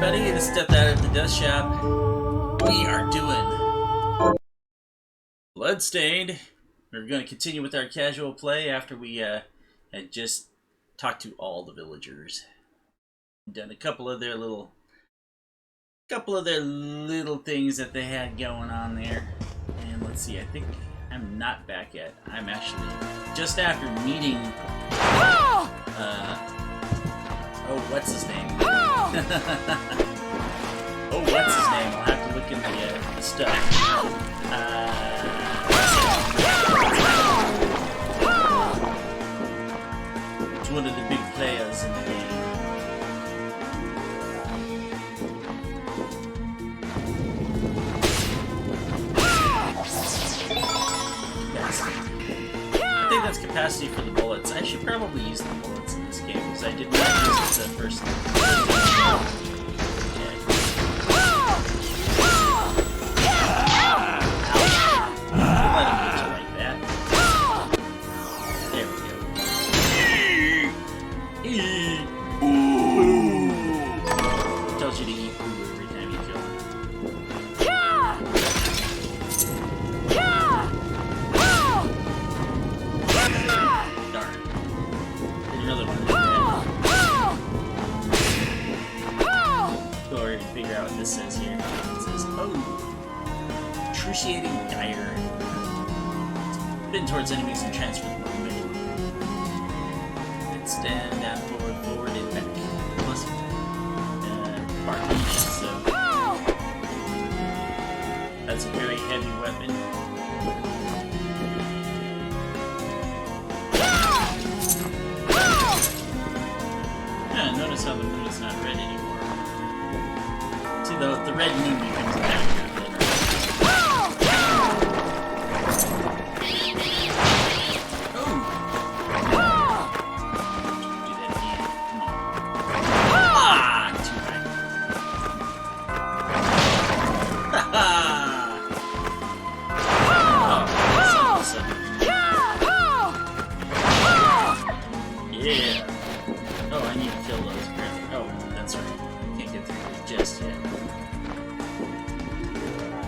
everybody, this is dethaddr at the Death Shop. We are doing Bloodstained. We're going to continue with our casual play after we had just talked to all the villagers. Done a couple of their little things that they had going on there. And let's see, I think I'm not back yet. I'm actually just after meeting oh, what's his name? Oh, what's his name? I'll have to look in the stuff. It's one of the big players in the game. I think that's capacity for the bullets. I should probably use the bullets in this game because I did not use it the first time. Tells you to eat poo every time you kill him. Darn. Did another one like that. Go over and figure out what this says here. It says, oh, excruciating dire. Spin towards enemies and transfer the movement. And stand down, forward, and back. Plus, barniche, so that's a very heavy weapon. Yeah, notice how the moon is not red anymore. See, the red moon becomes a background.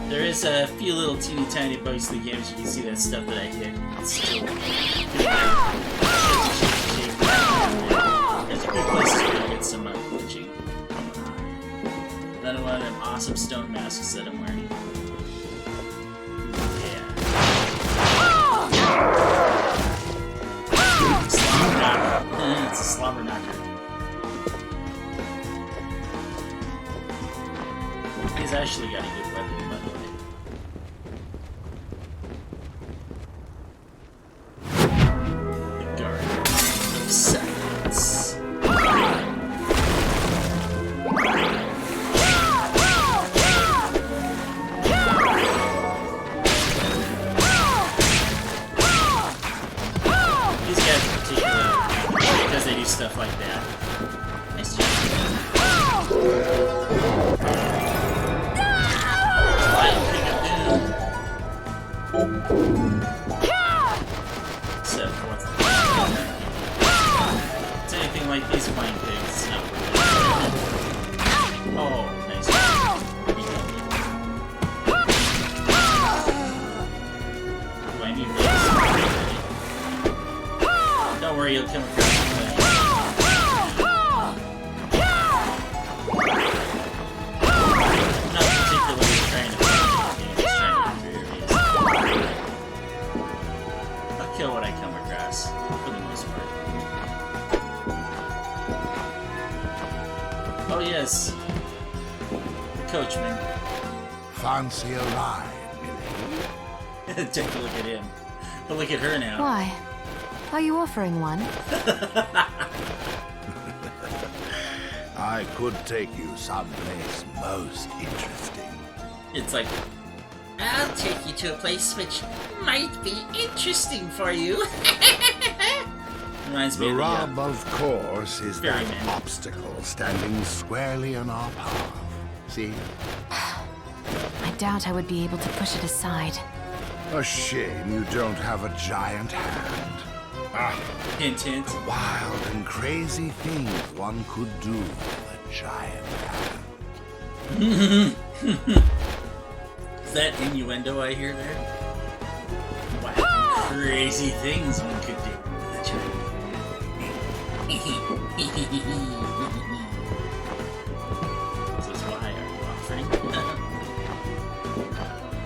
There is a few little teeny tiny bugs in the game, as you can see that stuff that I hit. It's still there's a few places where I get some glitching. Another one of them awesome stone masks that I'm wearing. Yeah. Slobber knocker. It's a slobber knocker. He's actually got a good weapon, by the way. The Guard of Silence. These guys in particular, because they do stuff like that. Nice job. So, what's the it's anything like these flying pigs, it's not worth it. Oh, nice. Do I need this? Don't worry, you'll come across it. I'm not particularly trying to kill what I come across, for the most part. Oh yes, the coachman. Fancy a ride, Millie? Take a look at him. But look at her now. Why? Are you offering one? I could take you someplace most interesting. It's like, I'll take you to a place which might be interesting for you. Reminds me The of rub, of course, is that Ferryman. obstacle standing squarely in our path. See? I doubt I would be able to push it aside. A shame you don't have a giant hand. Hint, hint. Wild and crazy things one could do with a giant hand. Is that innuendo I hear there? Wow, crazy things one could do. This is why are you offering?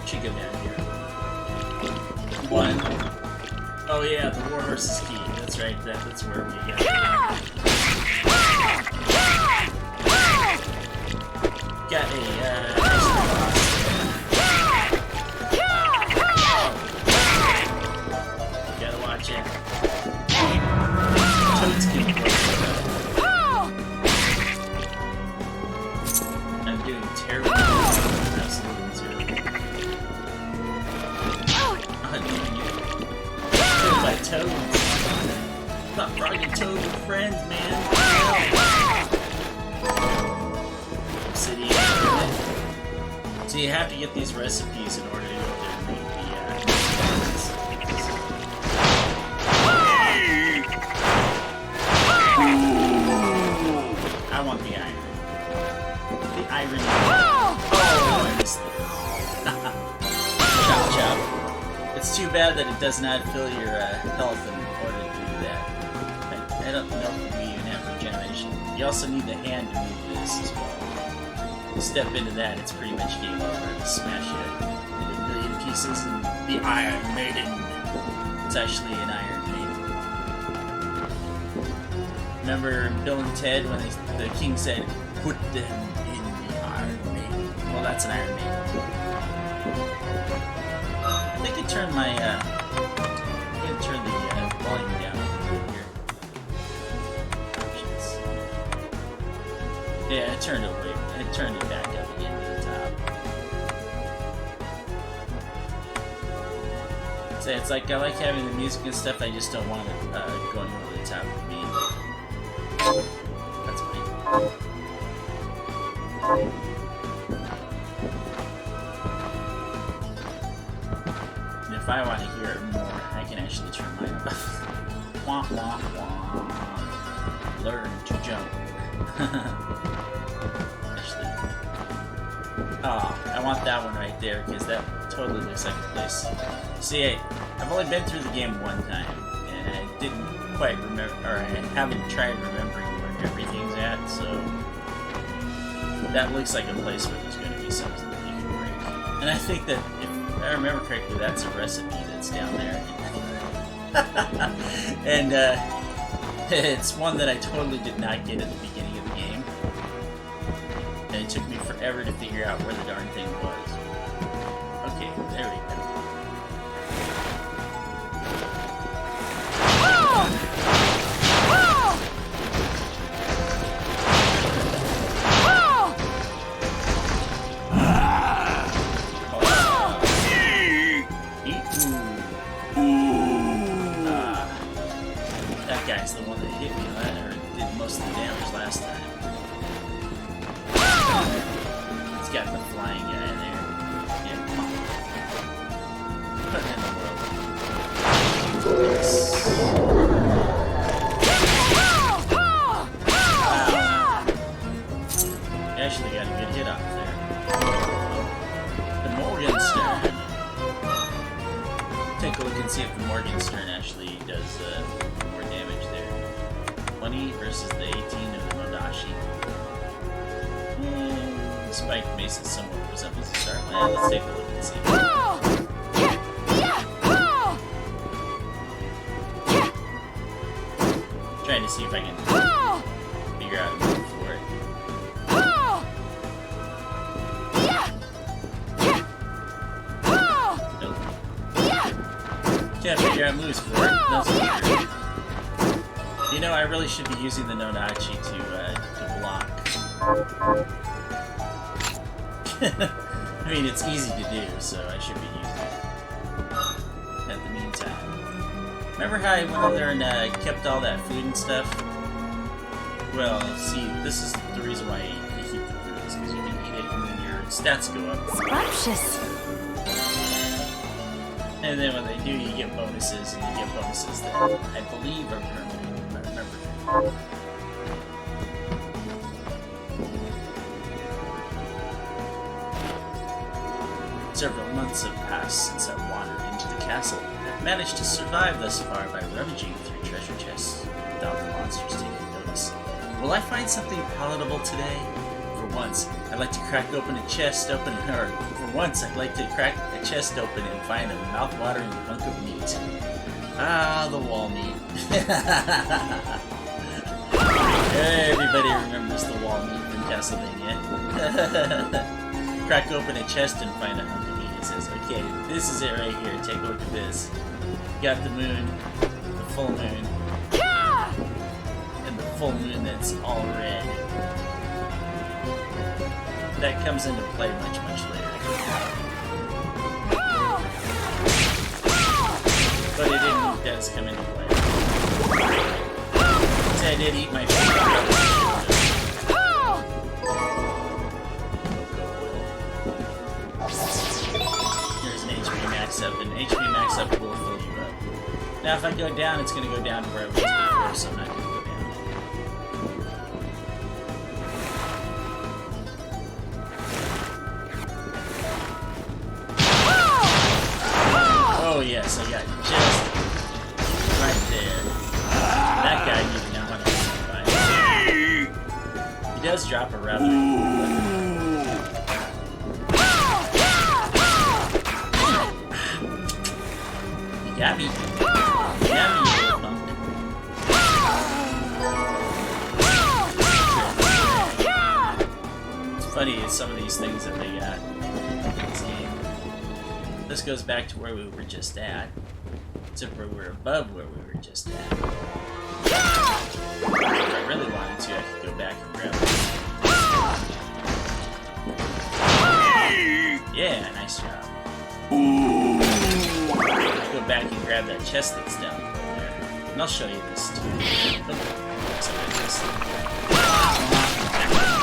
Should go down here. One. Oh yeah, the warhorse's key. That's right. That's where we got. Got a gotta watch it. Toad's getting close. I'm doing terrible. Absolutely terrible. I'm doing it. Killed by toads. Stop brought your toad with friends, man. Obsidian. So you have to get these recipes in order to go there and make the I want the iron. The iron. Oh, I missed it. Chop chop. It's too bad that it does not fill your health in order to do that. I don't know if we even have regeneration. You also need the hand to move this as well. Step into that, it's pretty much game over. Smash it into a million pieces, and the Iron Maiden. It's actually an Iron Maiden. Remember Bill and Ted when the king said, "Put them in the Iron Maiden"? Well, that's an Iron Maiden. I think I turned my I'm gonna turn the volume down a little bit here. Options. Yeah, I turned it away. I turned it back up again to the top. So it's like I like having the music and stuff. I just don't want it going over the top of me. That's funny. And if I want to hear it more, I can actually turn mine up. Wah wah wah. Learn to jump. Oh, I want that one right there because that totally looks like a place. See, I've only been through the game one time, and I didn't quite remember, or I haven't tried remembering where everything's at, so that looks like a place where there's going to be something that you can break. And I think that, if I remember correctly, that's a recipe that's down there. And it's one that I totally did not get at the beginning of the game. And it took me forever to figure out where the darn thing was. Okay, there we go. That guy's the one that hit me, or did most of the damage last time. It's got the flying guy in there. Yeah, come on. Put it in the world. Wow. You actually got a good hit off there. The Morgenstern. Take a look and see if the Morgenstern actually does more damage there. 20 versus the 18 of the Nodashi. Spiked mace is somewhat resembles the start. Well, let's take a look and see. Trying to see if I can figure out a move for it. Nope. Can't figure out moves for it. That's weird. You know, I really should be using the Nodachi to block. I mean, it's easy to do, so I should be using it. At the meantime. Remember how I went in there and kept all that food and stuff? Well, see, this is the reason why you keep the food, is because you can eat it and then your stats go up. Scrumptious. And then when they do, you get bonuses, and you get bonuses that I believe are permanent, if I remember correctly. Several months have passed since I wandered into the castle, and I've managed to survive thus far by rummaging through treasure chests without the monsters taking notice. Will I find something palatable today? For once, I'd like to crack open a chest open, or for once, I'd like to crack a chest open and find a mouth-watering hunk of meat. Ah, the wall meat. Everybody remembers the wall meat from Castlevania. Crack open a chest and find a hunk of meat. It says, okay, this is it right here. Take a look at this. You got the moon, the full moon, and the full moon that's all red. That comes into play much, much later. But it does come into play. I did eat my favorite. Here's an HP max up, and HP max up will fill you up. Now if I go down, it's going to go down to where I was before, so I'm not going to go down. Oh yes, I got just right there. That guy did not want to survive. He does drop a rather. He got me. He got me, you little punk. It's funny, some of these things that they got in this game. This goes back to where we were just at. Except where we're above where we were just at. If I really wanted to, I could go back and grab it. Yeah, nice job. Go back and grab that chest that's down there. And I'll show you this too.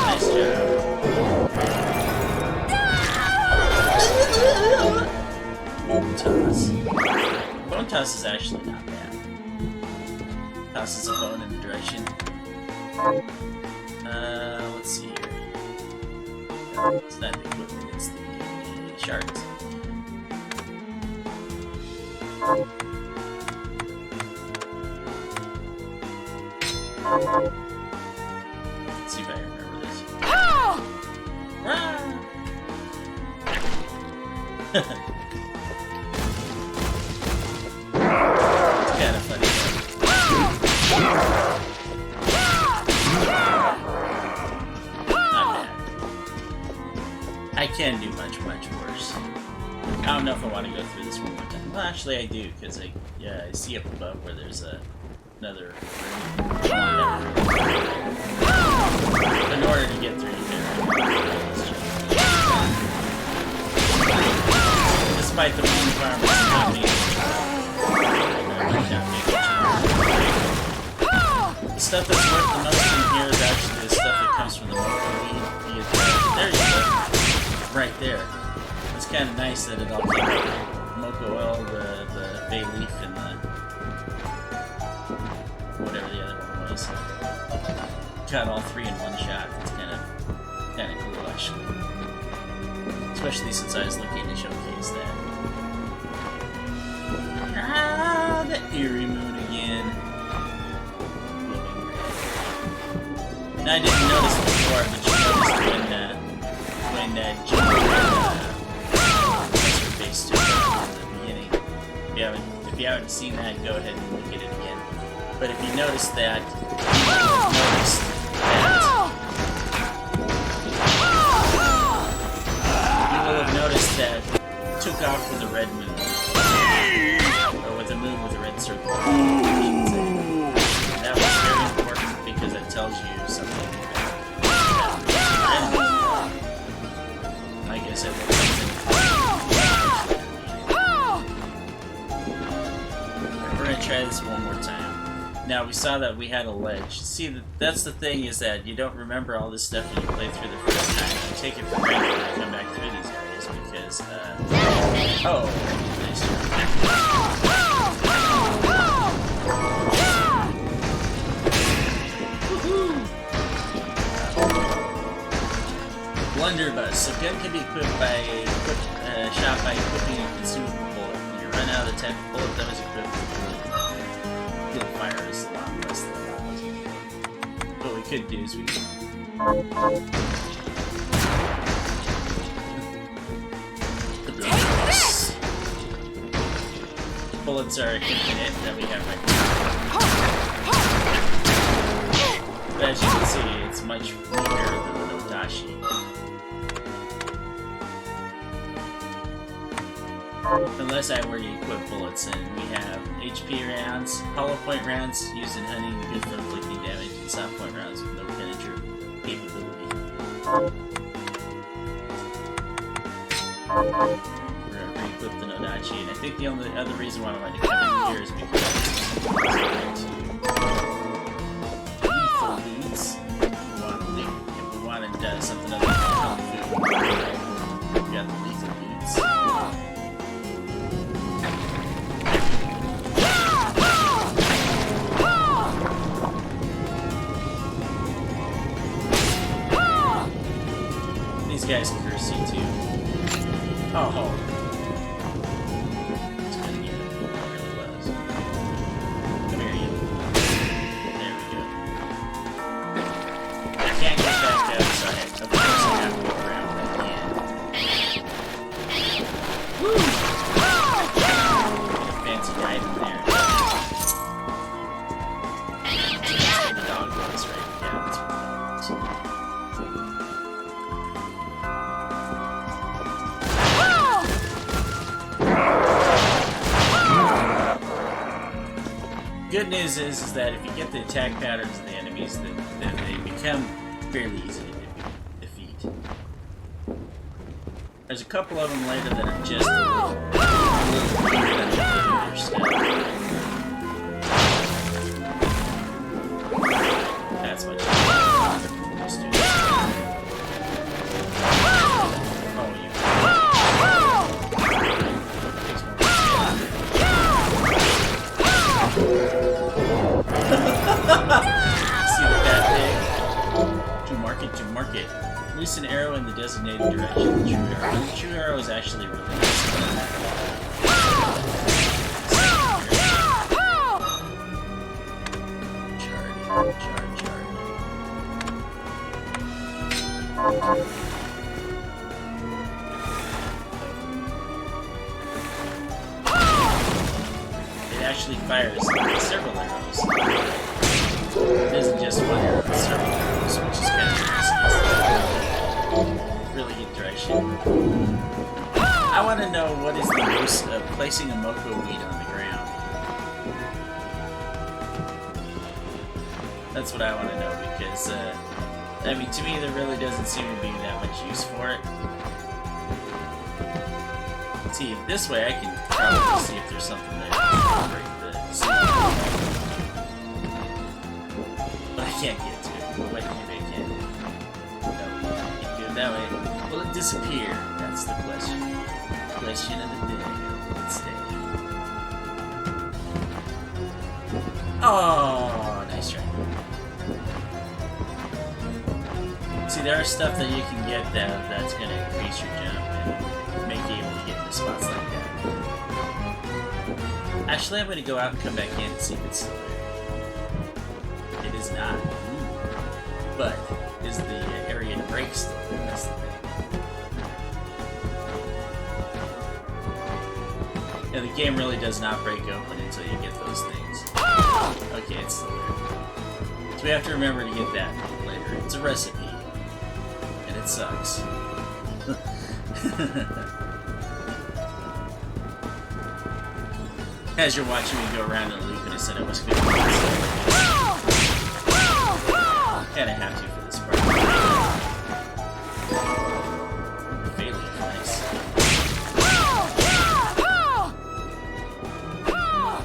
Nice job. Bone toss. Bone toss is actually not bad. Tosses a bone in the direction. Let's see here. It's not the equipment, it's the shards. Let's see if I remember this. It's kind of funny. I can do much, much worse. I don't know if I want to go through this one more time. Well, actually I do, because I see up above where there's another room. In order to get through there, despite the moon farmers not being the stuff that's worth the most in here is actually the stuff that comes from the Moko weed. There you go. Right there. It's kind of nice that it all came out. Moko oil, the bay leaf, and the whatever the other one was. Got all three in one shot. It's kind of cool actually. Especially since I was looking to showcase that. Ah, the eerie moon again. Now I didn't notice it before, but you noticed when Jim what's her face to her in the beginning. If you haven't seen that, go ahead and look at it again. But if you notice that, you will have noticed that it took off with a red moon. Or with a moon with a red circle. I should say. That was very important because it tells you something. Like I said, we're gonna try this one more time. Now we saw that we had a ledge. See, that's the thing, is that you don't remember all this stuff when you play through the first time. You take it for granted when you come back through these areas because, oh, nice job. Blunderbuss. So gun can be equipped by shot by equipping a consumable bullet. When you run out of the type of bullet that was equipped with field fire is a lot less than that was before. What we could do is we could bullets are infinite that we have right now. But as you can see, it's much weaker than the Nodashi. Unless I were to equip bullets, and we have HP rounds, hollow point rounds used in hunting, good for inflicting damage, and soft point rounds with no penetrable capability. We're going to re-equip the Nodachi, and I think the only other reason why I wanted to come in here is because lethal boots. If we wanted something other than kung fu, we got the lethal boots. These guys curse you too. Oh. It's gonna get it. It really was. Come here, you. There we go. I can't get back out, so of course I have to go around that can. Woo! Fancy guy in there. That's where the dog was, right? Yeah, that's where the dog was. Good news is that if you get the attack patterns of the enemies, then they become fairly easy to defeat. There's a couple of them later that are just a little weird on their stuff. That's what just do that. Oh, you. See the bad thing? To market. Release an arrow in the designated direction. The true arrow is actually really nice. Charge. It actually fires several arrows. It isn't just one arrow, it's several arrows, which is kind of nice. Really good direction. I want to know what is the use of placing a moko weed on the ground. That's what I want to know, because, I mean, to me, there really doesn't seem to be that much use for it. See, this way I can probably see if there's something there to break the seal. But I can't get to it. Wait, maybe I can. No, can't do it that way. Will it disappear? That's the question. Question of the day. Let's stay. Oh, nice try. See, there are stuff that you can get that's going to increase your jump and make you able to get into spots like that. Actually, I'm going to go out and come back in and see if it's still there. It is not. But is the area to break still there? That's the thing. Yeah, the game really does not break open until you get those things. Okay, it's still there. So we have to remember to get that later. It's a recipe. And it sucks. As you're watching me go around in a loop and it said I was good. And I have to for this part. Failing, nice.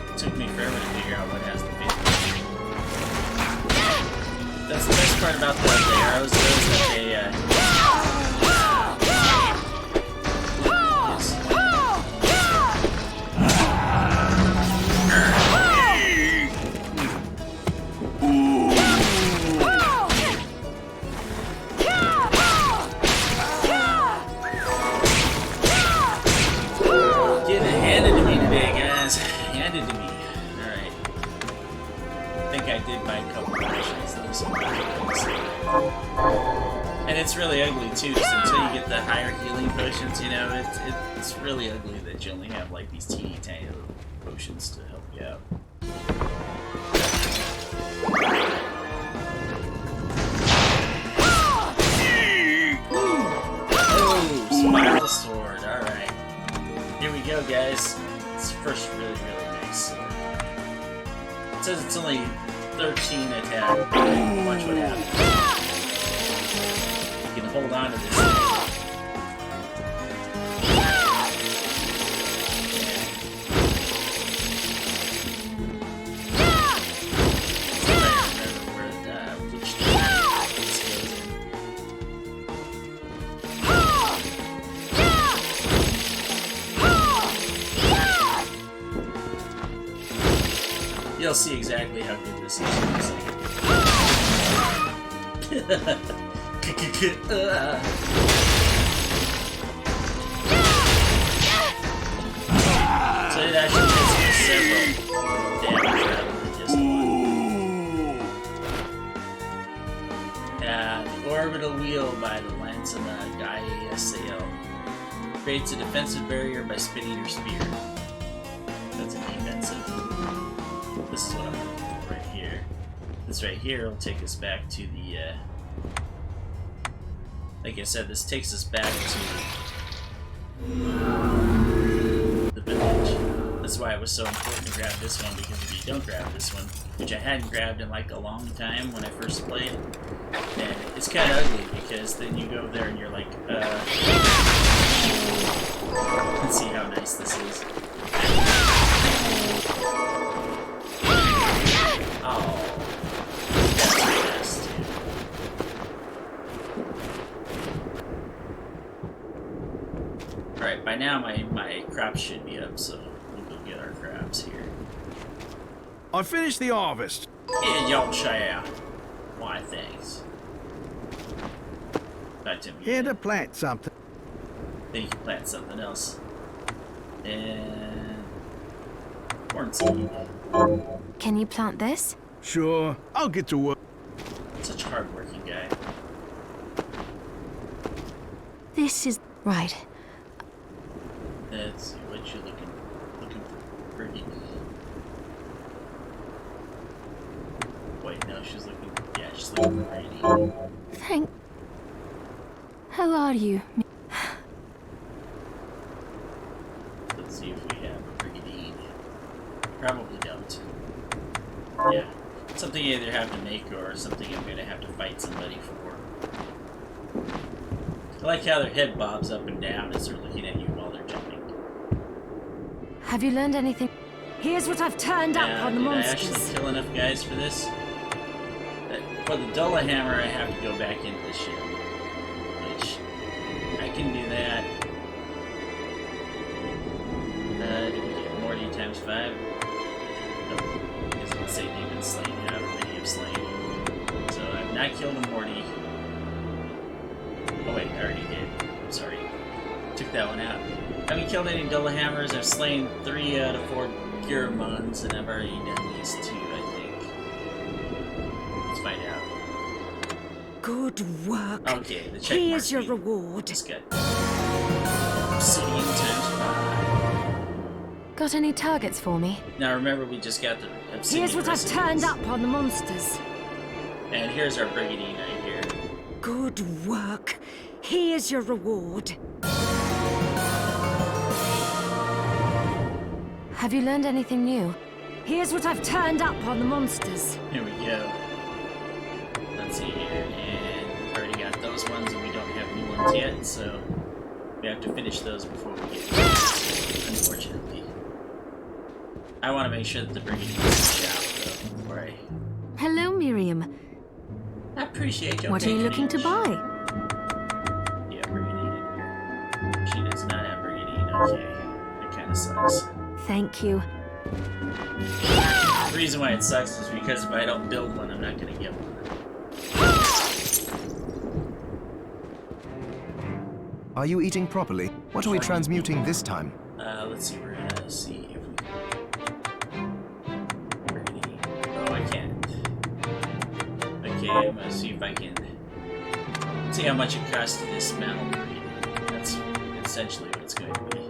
It took me forever to figure out what has the failing. That's the best part about the arrows, though, is that they, some things. And it's really ugly too, so until you get the higher healing potions, you know, it's really ugly that you only have like these teeny tiny little potions to help you out. Oh, spiral sword, alright. Here we go, guys. It's first really nice sword. It says it's only 13 attack. Watch what happens. You can hold on to this thing. You'll see exactly how good this is. So it actually takes several damage rather than just one. The orbital wheel by the Lancena Gaia creates a defensive barrier by spinning your spear. That's a defensive. This is what I'm looking for right here. This right here will take us back to the, like I said, this takes us back to the village. That's why it was so important to grab this one, because if you don't grab this one, which I hadn't grabbed in like a long time when I first played, and it's kind of ugly, because then you go there and you're like, let's see how nice this is. Oh, that's fast. Alright, by now my crops should be up, so we'll go get our crops here. I finished the harvest. In Yorkshire. Why, thanks. Back to me. Here to plant something. Then you can plant something else. And corn seed. Can you plant this? Sure, I'll get to work. Such a hard-working guy. This is... right. Let's see what you're looking for. Pretty. Wait, no, she's looking. Yeah, she's looking for pretty. Thank... How are you? Let's see if we have a brigandine. Probably don't. Yeah. Something you either have to make or something I'm gonna have to fight somebody for. I like how their head bobs up and down as they're looking at you while they're jumping. Have you learned anything? Here's what I've turned up on the Did I monsters. actually kill enough guys for this? For the Dullahammer, I have to go back into the ship. Which, I can do that. Did we get Morty times 5? Nope. Because it would say demon slain. How many have slain? So I've not killed a Morty. Oh wait, I already did. I'm sorry. Took that one out. I haven't killed any Dullahammers. I've slain 3 out of 4 Gurmons, and I've already done these 2, I think. Let's find out. Good work. Okay, the check Here's your mark reward. That's good. Obsidian times 5. Got any targets for me? Now remember, we just got the obsidian. Here's what I've recipes. turned up on the monsters. And here's our brigandine right here. Good work. Here's your reward. Have you learned anything new? Here's what I've turned up on the monsters. Here we go. Let's see here. And we already got those ones, and we don't have new ones yet, so we have to finish those before we get those, unfortunately. I want to make sure that the brigandine is out, though, before I... Hello, Miriam. I appreciate your What are you looking to buy? Yeah, brigandine. She does not have brigandine. Okay. That kind of sucks. Thank you. The reason why it sucks is because if I don't build one, I'm not going to get one. Are you eating properly? What are we transmuting this time? Let's see. We're going to see if we can... Brigandine. Oh, I can't. Okay, Okay, I'm gonna see if I can see how much it costs to dismantle the breed. That's essentially what it's going to be.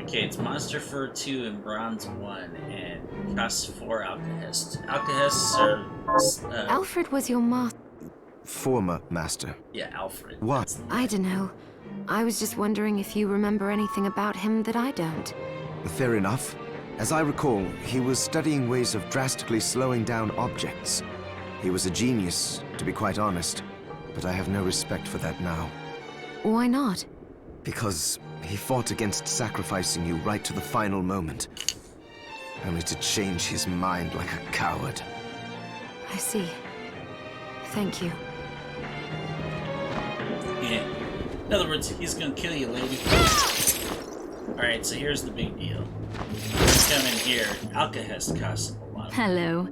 Okay, it's Monster Fur 2 and Bronze 1, and costs 4 alkahest. Alkahests are... Alfred was your master. Former master. Yeah, Alfred. What? That's the one. I don't know. I was just wondering if you remember anything about him that I don't. Fair enough. As I recall, he was studying ways of drastically slowing down objects. He was a genius, to be quite honest, but I have no respect for that now. Why not? Because he fought against sacrificing you right to the final moment, only to change his mind like a coward. I see. Thank you. Yeah. In other words, he's gonna kill you, lady. Alright, so here's the big deal. Come in here. Alkahest costs a lot. Hello.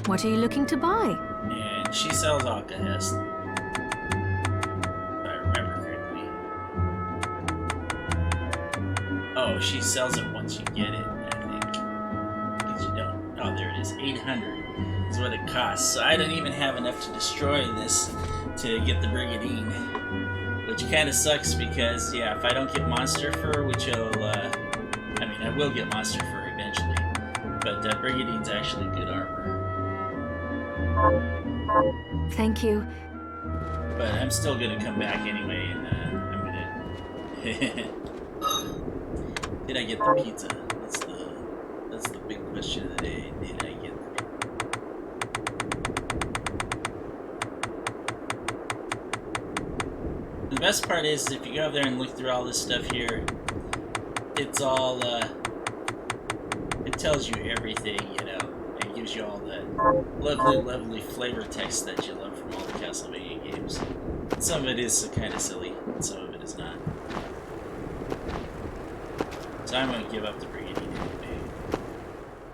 What are you looking to buy? And she sells Alkahest. If I remember correctly. Oh, she sells it once you get it, I think. Because you don't. Oh, there it is. 800 is what it costs. So I don't even have enough to destroy this to get the Brigandine. Which kind of sucks because, yeah, if I don't get Monster Fur, which will, I mean, I will get Monster Fur eventually. But Brigandine's actually good armor. Thank you. But I'm still gonna come back anyway, and I'm gonna. Did I get the pizza? That's the big question of the day. Did I get the pizza? The best part is if you go up there and look through all this stuff here, it's all it tells you everything, you know. It gives you all that lovely, lovely flavor text that you love from all the Castlevania games. Some of it is kind of silly, and some of it is not. So I'm gonna give up the Brigandine anyway,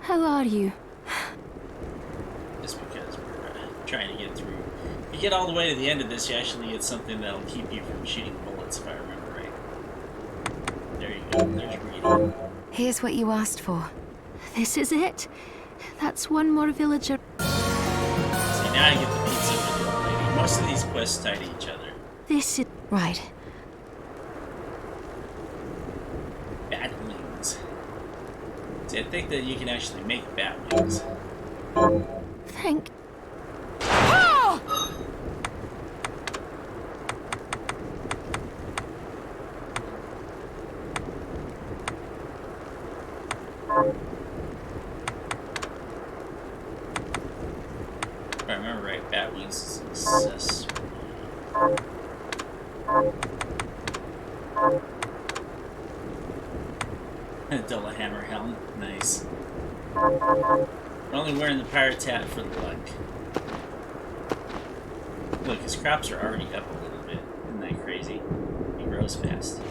How are you? just because we're trying to get through. If you get all the way to the end of this, you actually get something that'll keep you from shooting bullets, if I remember right. There you go. There's your Brigandine. Here's what you asked for. This is it. That's one more villager. See, now I get the pizza for the old lady. Most of these quests tie to each other. This is... Right. Bat wings. See, I think that you can actually make bat wings. Thank... If I remember right, bat wings is a success. Double hammer helm. Nice. I'm only wearing the pirate's hat for the luck. Look, his crops are already up a little bit. Isn't that crazy? He grows fast.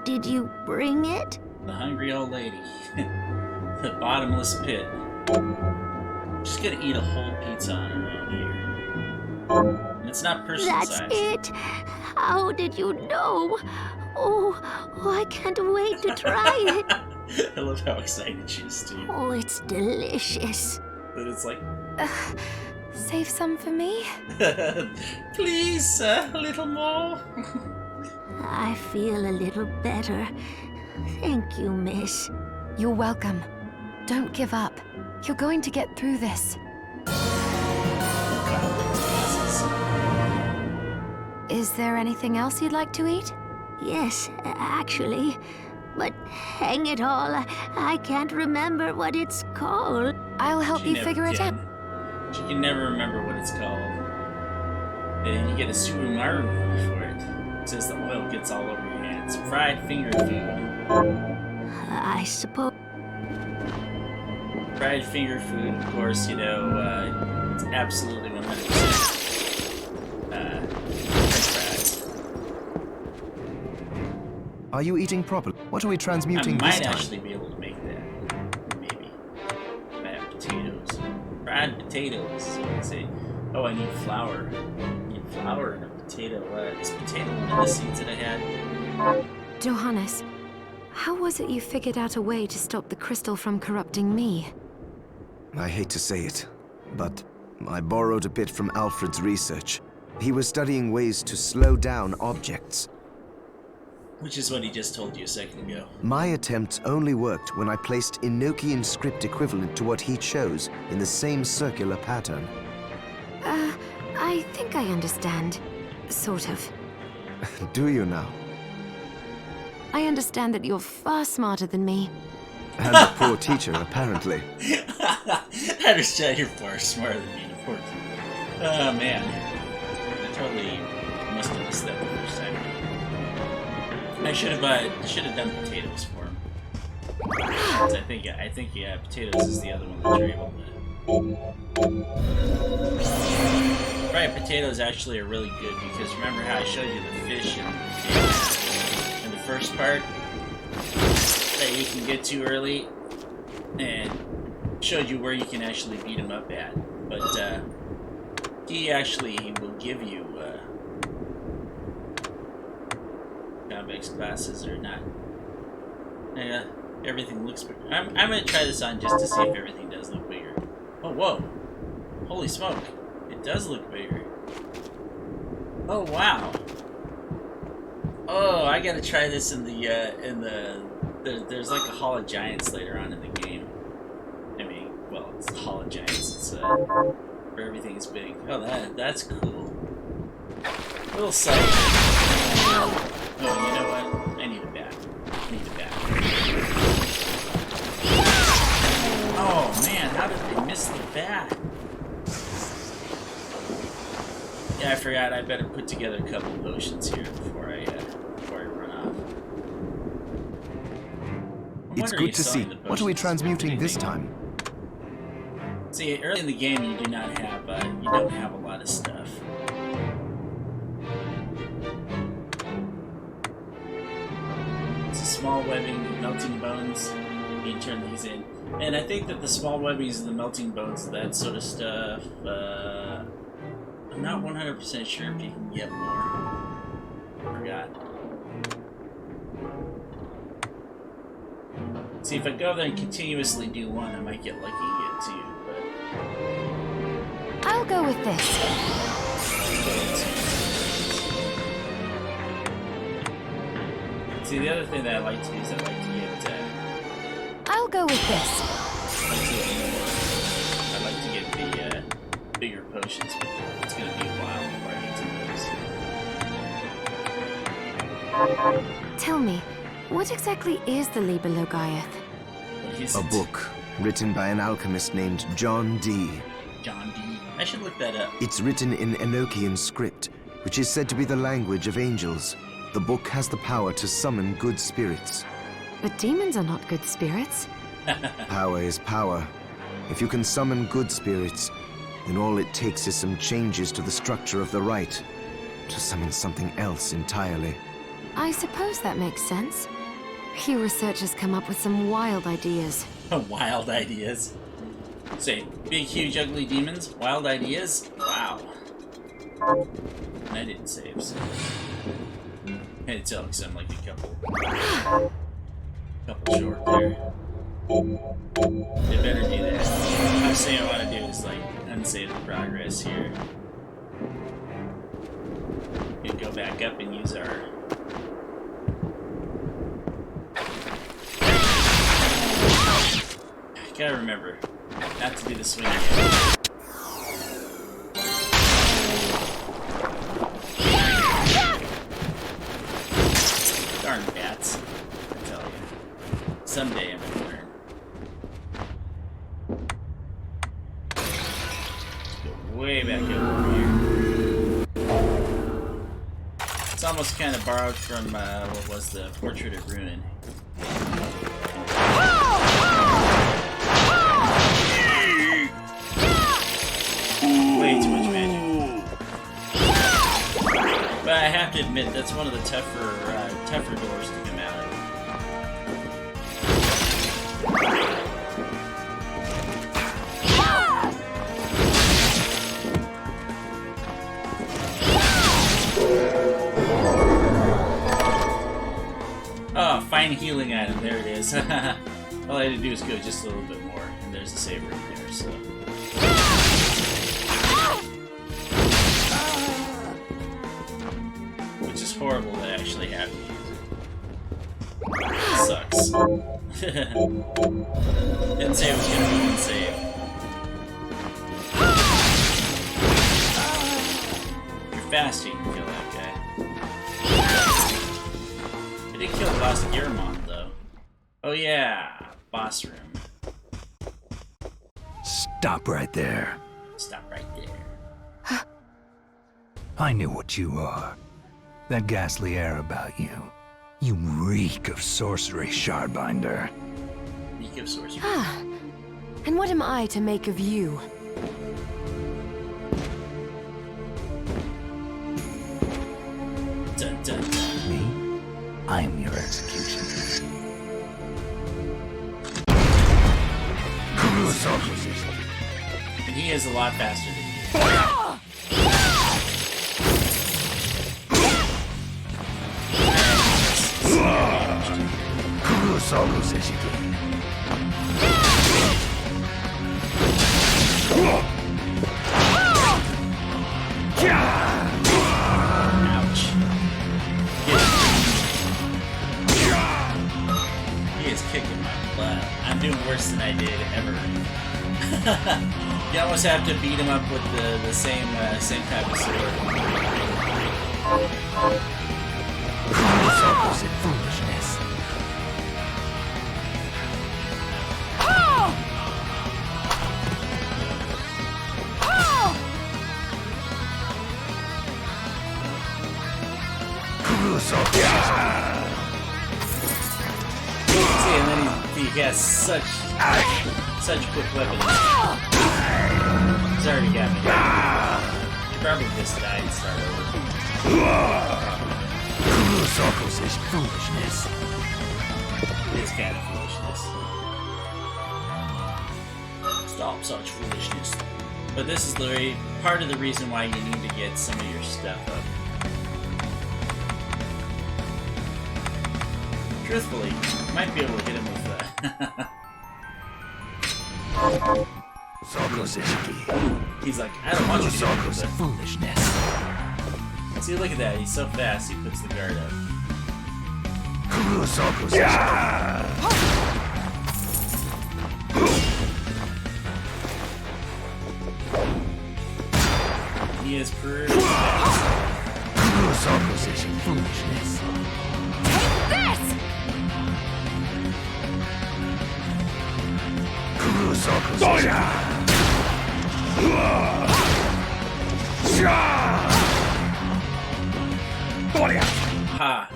Did you bring it? The hungry old lady. The bottomless pit. She's gonna eat a whole pizza on her own here. And it's not personal That's size. it. How did you know? Oh, I can't wait to try it. I love how excited she is too. Oh, it's delicious. But it's like, Save some for me? please, sir, a little more. I feel a little better. Thank you, miss. You're welcome. Don't give up. You're going to get through this. Is there anything else you'd like to eat? Yes, actually. But hang it all, I can't remember what it's called. I'll help She you never figure it can. out. She can never remember what it's called. And you get a surumaru for it. It says the oil gets all over your hands. Fried finger food. I suppose. Fried finger food, of course, you know, it's absolutely 100% French fries. Are you eating properly? What are we transmuting I this might time? actually be able to make that. Maybe. I have potatoes. Fried potatoes is what I say. Oh, I need flour. I need flour. flour and a potato. Is potato one of the seeds that I had? Johannes, how was it you figured out a way to stop the crystal from corrupting me? I hate to say it, but I borrowed a bit from Alfred's research. He was studying ways to slow down objects. Which is what he just told you a second ago. My attempts only worked when I placed Enochian script equivalent to what he chose in the same circular pattern. I think I understand. Sort of. Do you now? I understand that you're far smarter than me. And the poor teacher, apparently. I understand you're far smarter than me, of course. Oh, man. I totally must have missed that the first time. I should have done potatoes for him. 'Cause I think yeah, potatoes is the other one that you're able to. Right, potatoes actually are really good because remember how I showed you the fish in the first part that you can get to early, and showed you where you can actually beat him up at. But he actually will give you convex classes or not. Yeah, everything looks bigger. I'm gonna try this on just to see if everything does look bigger. Oh, whoa! Holy smoke! It does look bigger. Oh wow! Oh, I gotta try this in the there's like a Hall of Giants later on in the game. I mean, well, it's the Hall of Giants. It's where everything's big. Oh, that's cool. A little sight. Oh, you know what? I need a bat. Oh man, how did they miss the bat? Yeah, I forgot. I better put together a couple potions here before I run off. It's good to see. What are we transmuting this time? See, early in the game, you do not have you don't have a lot of stuff. It's a small webbing, melting bones. You turn these in, and I think that the small webbings and the melting bones, that sort of stuff. I'm not 100% sure if you can get more. Forgot. See, if I go there and continuously do one, I might get lucky and get two. But I'll go with this. see, the other thing that I like to do is I like to get. I'll go with this. I like to get the bigger potions, but it's gonna be a while before I get to those. Tell me, what exactly is the Liber Logaeth? What is A it? book written by an alchemist named John Dee. John D. I should look that up. It's written in Enochian script, which is said to be the language of angels. The book has the power to summon good spirits. But demons are not good spirits. Power is power. If you can summon good spirits, then all it takes is some changes to the structure of the rite to summon something else entirely. I suppose that makes sense. You researchers come up with some wild ideas. Wild ideas. Say, big, huge, ugly demons? Wild ideas? Wow. And I didn't save, so... I had to tell because I'm like a couple short there. They better do that. I'm saying what I want to do is like unsave the progress here. We can go back up and use our. Gotta remember not to do the swing again. Darn bats. I tell you. Someday I'm gonna learn. Go way back over here. It's almost kind of borrowed from, what was the Portrait of Ruin. Way too much magic. But I have to admit, that's one of the tougher doors to come out of. Divine healing item. There it is. All I had to do is go just a little bit more, and there's a save right there. So. Which is horrible that I actually have to use it. Sucks. Didn't say it was gonna be one save. If you're fast, you can kill that guy. I did kill the last Gearmont though. Oh yeah, boss room. Stop right there. Stop right there. I knew what you are. That ghastly air about you. You reek of sorcery, Shardbinder. Reek of sorcery. Ah, and what am I to make of you? Dun, dun, dun. Me? I am your executioner. And he is a lot faster than you. Ouch. He is kicking my butt. I'm doing worse than I did ever. You almost have to beat him up with the same type of sword. Foolishness. See, and then he has such quick weapons. He's already got me. He probably just died and start over. Foolishness. It's kind of foolishness. Stop such foolishness. But this is the part of the reason why you need to get some of your stuff up. Truthfully, you might be able to hit him with that. He's like, I don't want you to do this. Foolishness. See, look at that. He's so fast, he puts the guard up. He is pretty fast. Foolishness. Ha!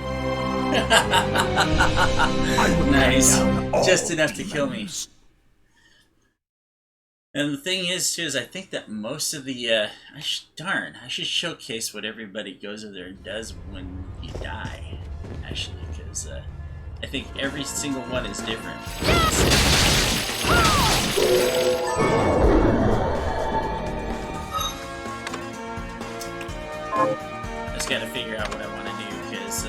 Nice. Just enough to kill me. And the thing is, too, is I think that most of the, darn, I should showcase what everybody goes over there and does when you die, actually, because, I think every single one is different. I just gotta figure out what I want to do, because,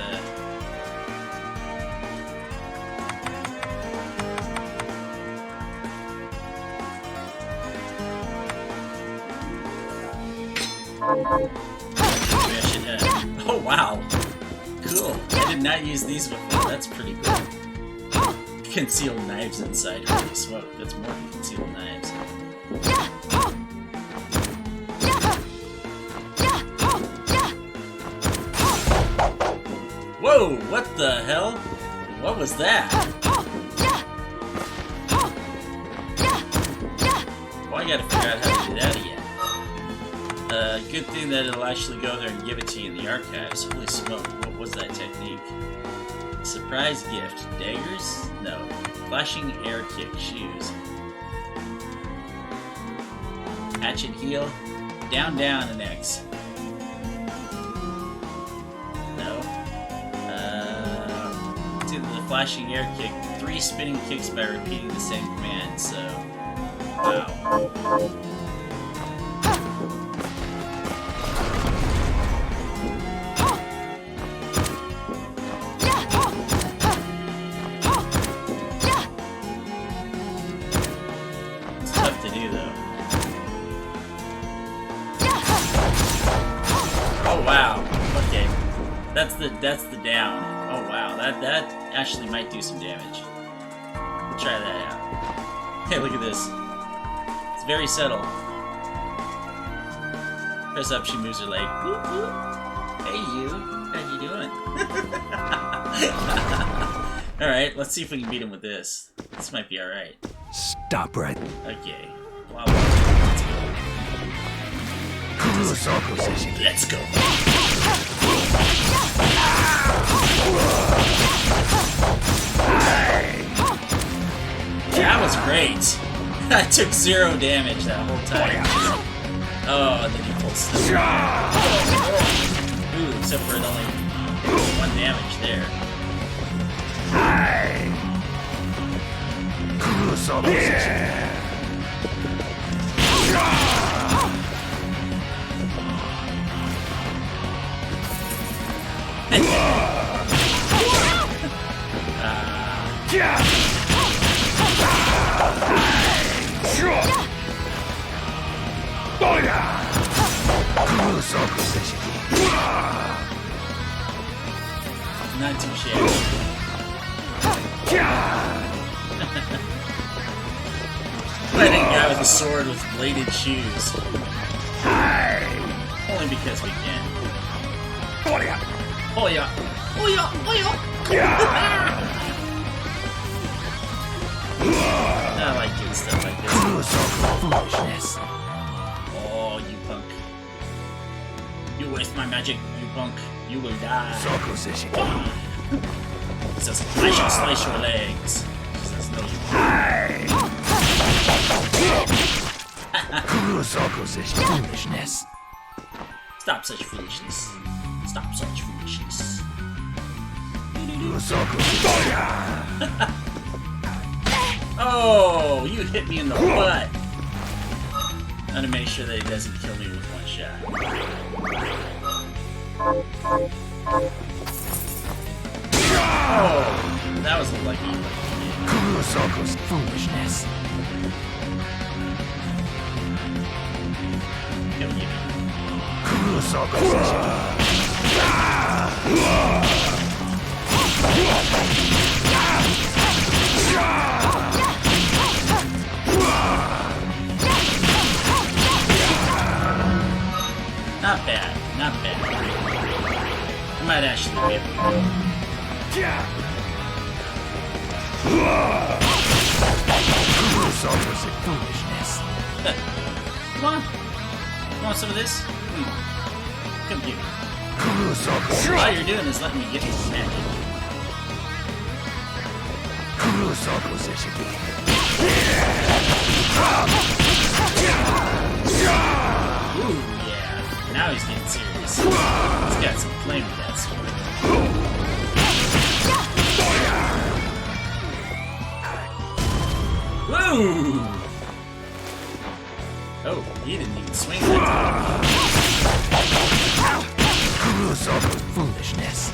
maybe I should, oh wow! Cool. I did not use these before. That's pretty cool. Concealed knives inside. Holy smoke. That's more than concealed knives. Whoa! What the hell? What was that? Well, I gotta figure out how to do that again. Good thing that it'll actually go there and give it to you in the archives. Holy smoke, what was that technique? Surprise gift. Daggers? No. Flashing air kick. Shoes. Hatchet heel. Down, down, and X. No. It's either the flashing air kick, 3 spinning kicks by repeating the same command, so... Wow. That's the down. Oh wow, that actually might do some damage. We'll try that out. Hey, look at this. It's very subtle. Press up, she moves her leg. Whoop, whoop. Hey you, how you doing? Alright, let's see if we can beat him with this. This might be alright. Stop right. Okay. Wow, let's go. Let's go. That was great. I took 0 damage that whole time. Oh, and then he pulls stuff. Ooh, except for it only 1 damage there. Not too shabby. Fighting a guy with a sword with bladed shoes. Only because we can. Oh yeah! Oh yeah! Oh yeah! Oh yeah! I like doing stuff like this. Foolishness. Oh, you punk. You waste my magic, you punk. You will die. He says, I shall slice your legs. He says, no, you Foolishness. Stop such foolishness. Stop such foolishness. Oh, you hit me in the butt. I'm gonna make sure that he doesn't kill me with 1 shot. Oh, that was a lucky Foolishness. kill you. Not bad, not bad. I might actually be able to Foolishness. Come on. You want some of this? Come give me. All you're doing is letting me get this magic. Ooh, yeah. Now he's getting serious. He's got some flame with that sword. Woo! Oh, he didn't even swing that time. Foolishness.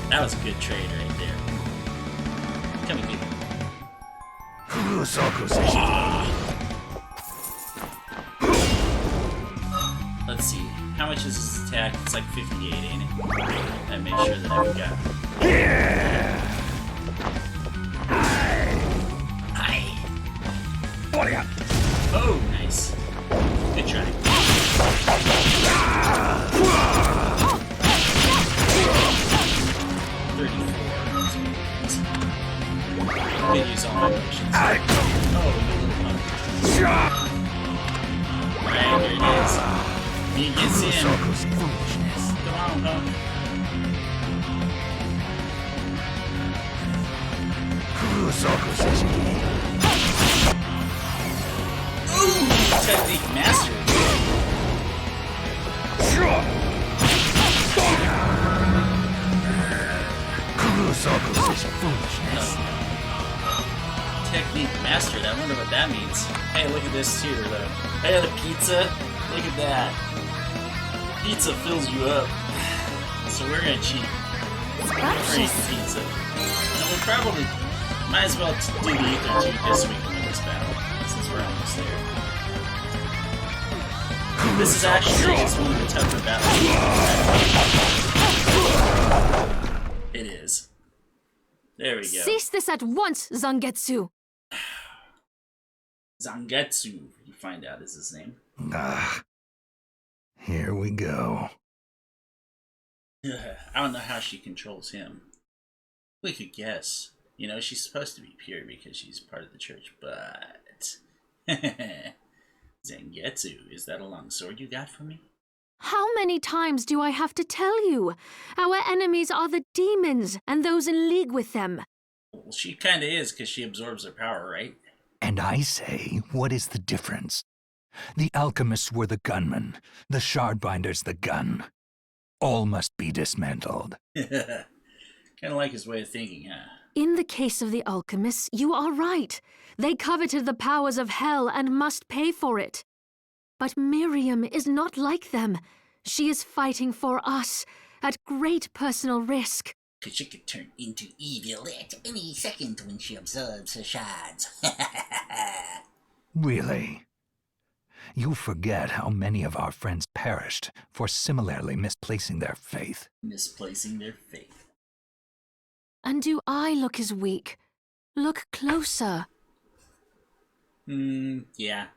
That was a good trade right there. Come and get me. Let's see. How much is his attack? It's like 58, ain't it? I made sure that I got. Oh, nice. Good try. Could use all my potions. Oh, you little punk. Right, there it is. He gets in. Come on, punk. Ooh, technique mastered. Technique mastered. I wonder what that means. Hey, look at this too, though. Hey, the pizza. Look at that. Pizza fills you up. So we're gonna cheat. Great pizza. And we'll probably might as well do the ether too, just so we can win this battle, since we're almost there. This is actually just one of the tougher battles. There we go. Cease this at once, Zangetsu! Zangetsu, you find out is his name. Ah, here we go. I don't know how she controls him. We could guess. You know, she's supposed to be pure because she's part of the church, but... Zangetsu, is that a long sword you got for me? How many times do I have to tell you? Our enemies are the demons and those in league with them. Well, she kinda is because she absorbs their power, right? And I say, what is the difference? The alchemists were the gunmen, the shardbinders the gun. All must be dismantled. Kinda like his way of thinking, huh? In the case of the alchemists, you are right. They coveted the powers of hell and must pay for it. But Miriam is not like them. She is fighting for us, at great personal risk. Because she could turn into evil at any second when she absorbs her shards. Really? You forget how many of our friends perished for similarly misplacing their faith. Misplacing their faith. And do I look as weak? Look closer. Yeah.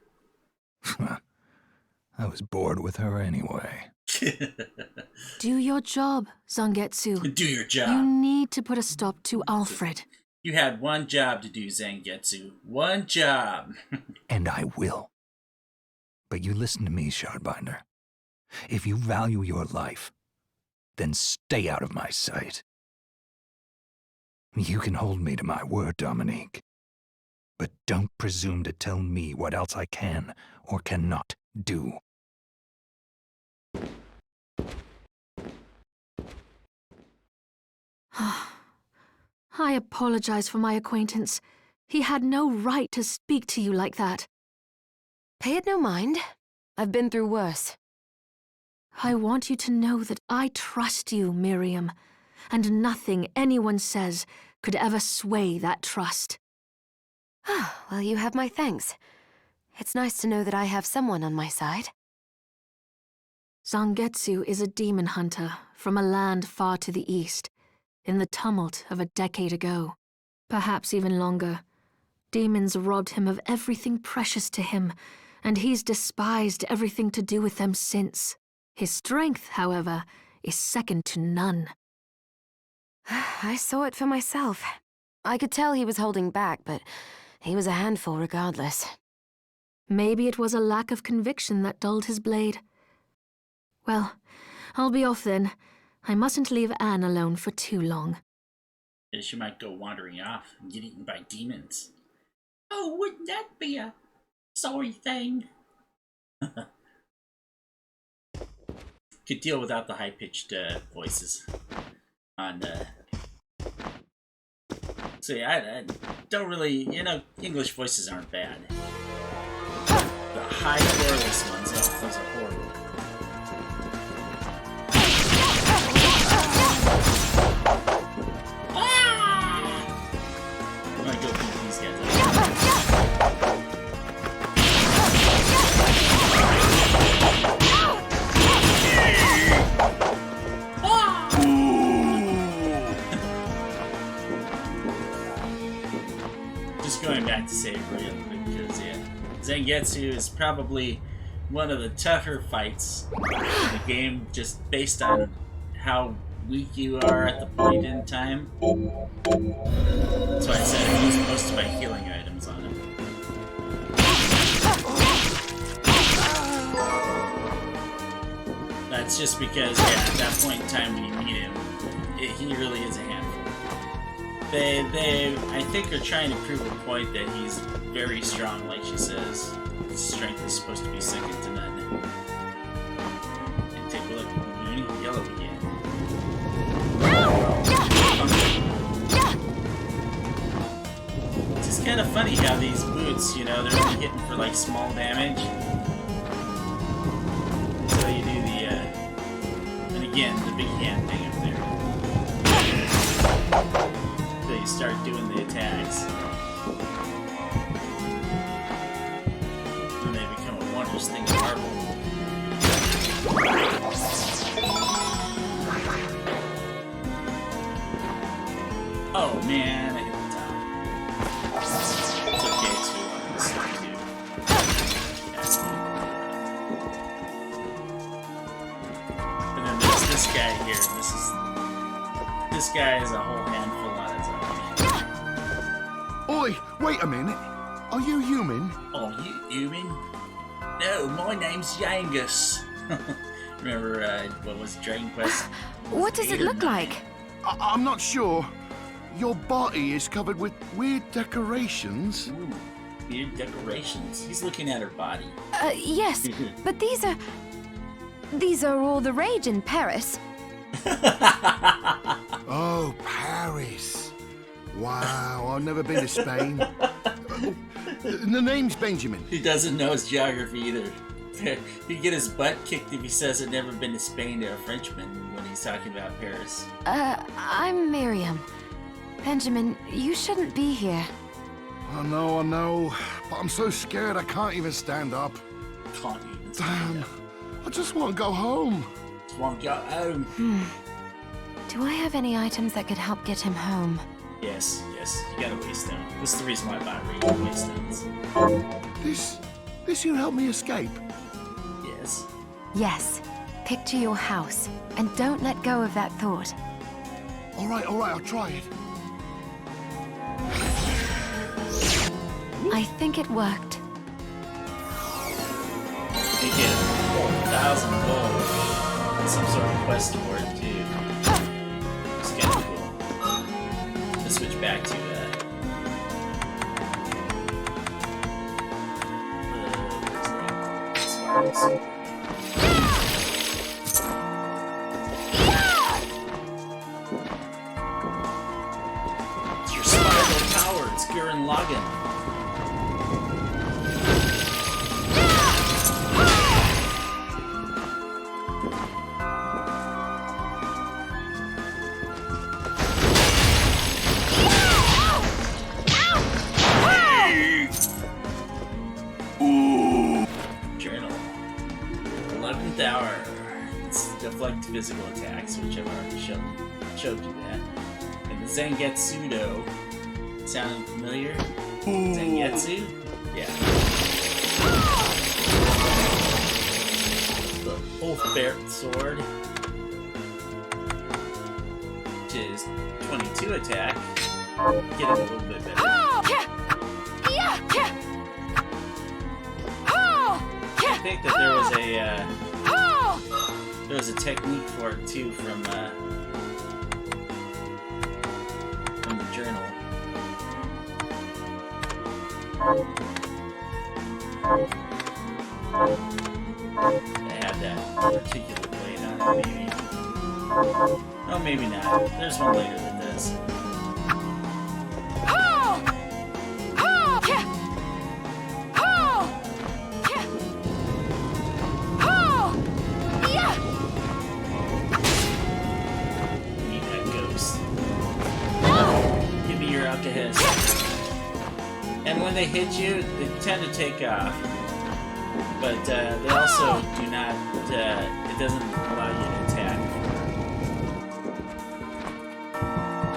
I was bored with her anyway. Do your job, Zangetsu. Do your You job. need to put a stop to Alfred. You had one job to do, Zangetsu. One job. And I will. But you listen to me, Shardbinder. If you value your life, then stay out of my sight. You can hold me to my word, Dominique. But don't presume to tell me what else I can or cannot do. I apologize for my acquaintance. He had no right to speak to you like that. Pay it no mind. I've been through worse. I want you to know that I trust you, Miriam, and nothing anyone says could ever sway that trust. Well, you have my thanks. It's nice to know that I have someone on my side. Zangetsu is a demon hunter from a land far to the east, in the tumult of a decade ago, perhaps even longer. Demons robbed him of everything precious to him, and he's despised everything to do with them since. His strength, however, is second to none. I saw it for myself. I could tell he was holding back, but he was a handful regardless. Maybe it was a lack of conviction that dulled his blade. Well, I'll be off then. I mustn't leave Anne alone for too long. Yeah, she might go wandering off and get eaten by demons. Oh, wouldn't that be a sorry thing? Could deal without the high-pitched voices on so yeah, I don't really, English voices aren't bad. The high querulous ones, those are horrible. I'm gonna go beat these guys up. Just going back to save real quick, because yeah, Zangetsu is probably one of the tougher fights in the game, just based on how weak you are at the point in time. That's why I said I used most of my healing items on him. That's just because, yeah, at that point in time when you meet him, he really is a handful. They, I think, are trying to prove a point that he's very strong, like she says. His strength is supposed to be second to none. And take a look, Mooney, yellow again. It's just kind of funny how these boots, they're only hitting for like small damage. So you do the, and again, the big hand thing up there. So you start doing the attacks. And they become a wondrous thing to marvel. Oh man, I hit the top. It's okay, it's we want this stuff too. And then there's this guy here. This guy is a whole handful on its own. Oi, wait a minute. Are you human? Oh, you human? No, my name's Yangus. Remember, what was Dragon Quest? What does it look like? I'm not sure. Your body is covered with weird decorations. Ooh, weird decorations. He's looking at her body. Yes, but these are all the rage in Paris. Oh, Paris. Wow, I've never been to Spain. The name's Benjamin. He doesn't know his geography either. He'd get his butt kicked if he says I've never been to Spain to a Frenchman when he's talking about Paris. I'm Miriam. Benjamin, you shouldn't be here. I know. But I'm so scared I can't even stand up. Can't even Damn. I just want to go home. Just want to go home. Do I have any items that could help get him home? Yes, you got a waystone. This is the reason why I bought raging waystones. This will help me escape. Yes. Yes. Picture your house, and don't let go of that thought. All right, I'll try it. I think it worked. You get 4,000 gold. Some sort of quest for it too. It's kind of cool. Let's switch back to it's your spiral power. It's Gurren Lagann. Deflect physical attacks, which I've already showed you that. And the Zangetsudo. Sound familiar? Zangetsu? Yeah. The Wolf-Bear Sword, which is 22 attack. Get it a little bit better. I think that there was a technique for it too from the journal. They had that particular blade on it, maybe. Oh, maybe not. There's one later than this. And when they hit you, they tend to take off. But they also do not, it doesn't allow you to attack.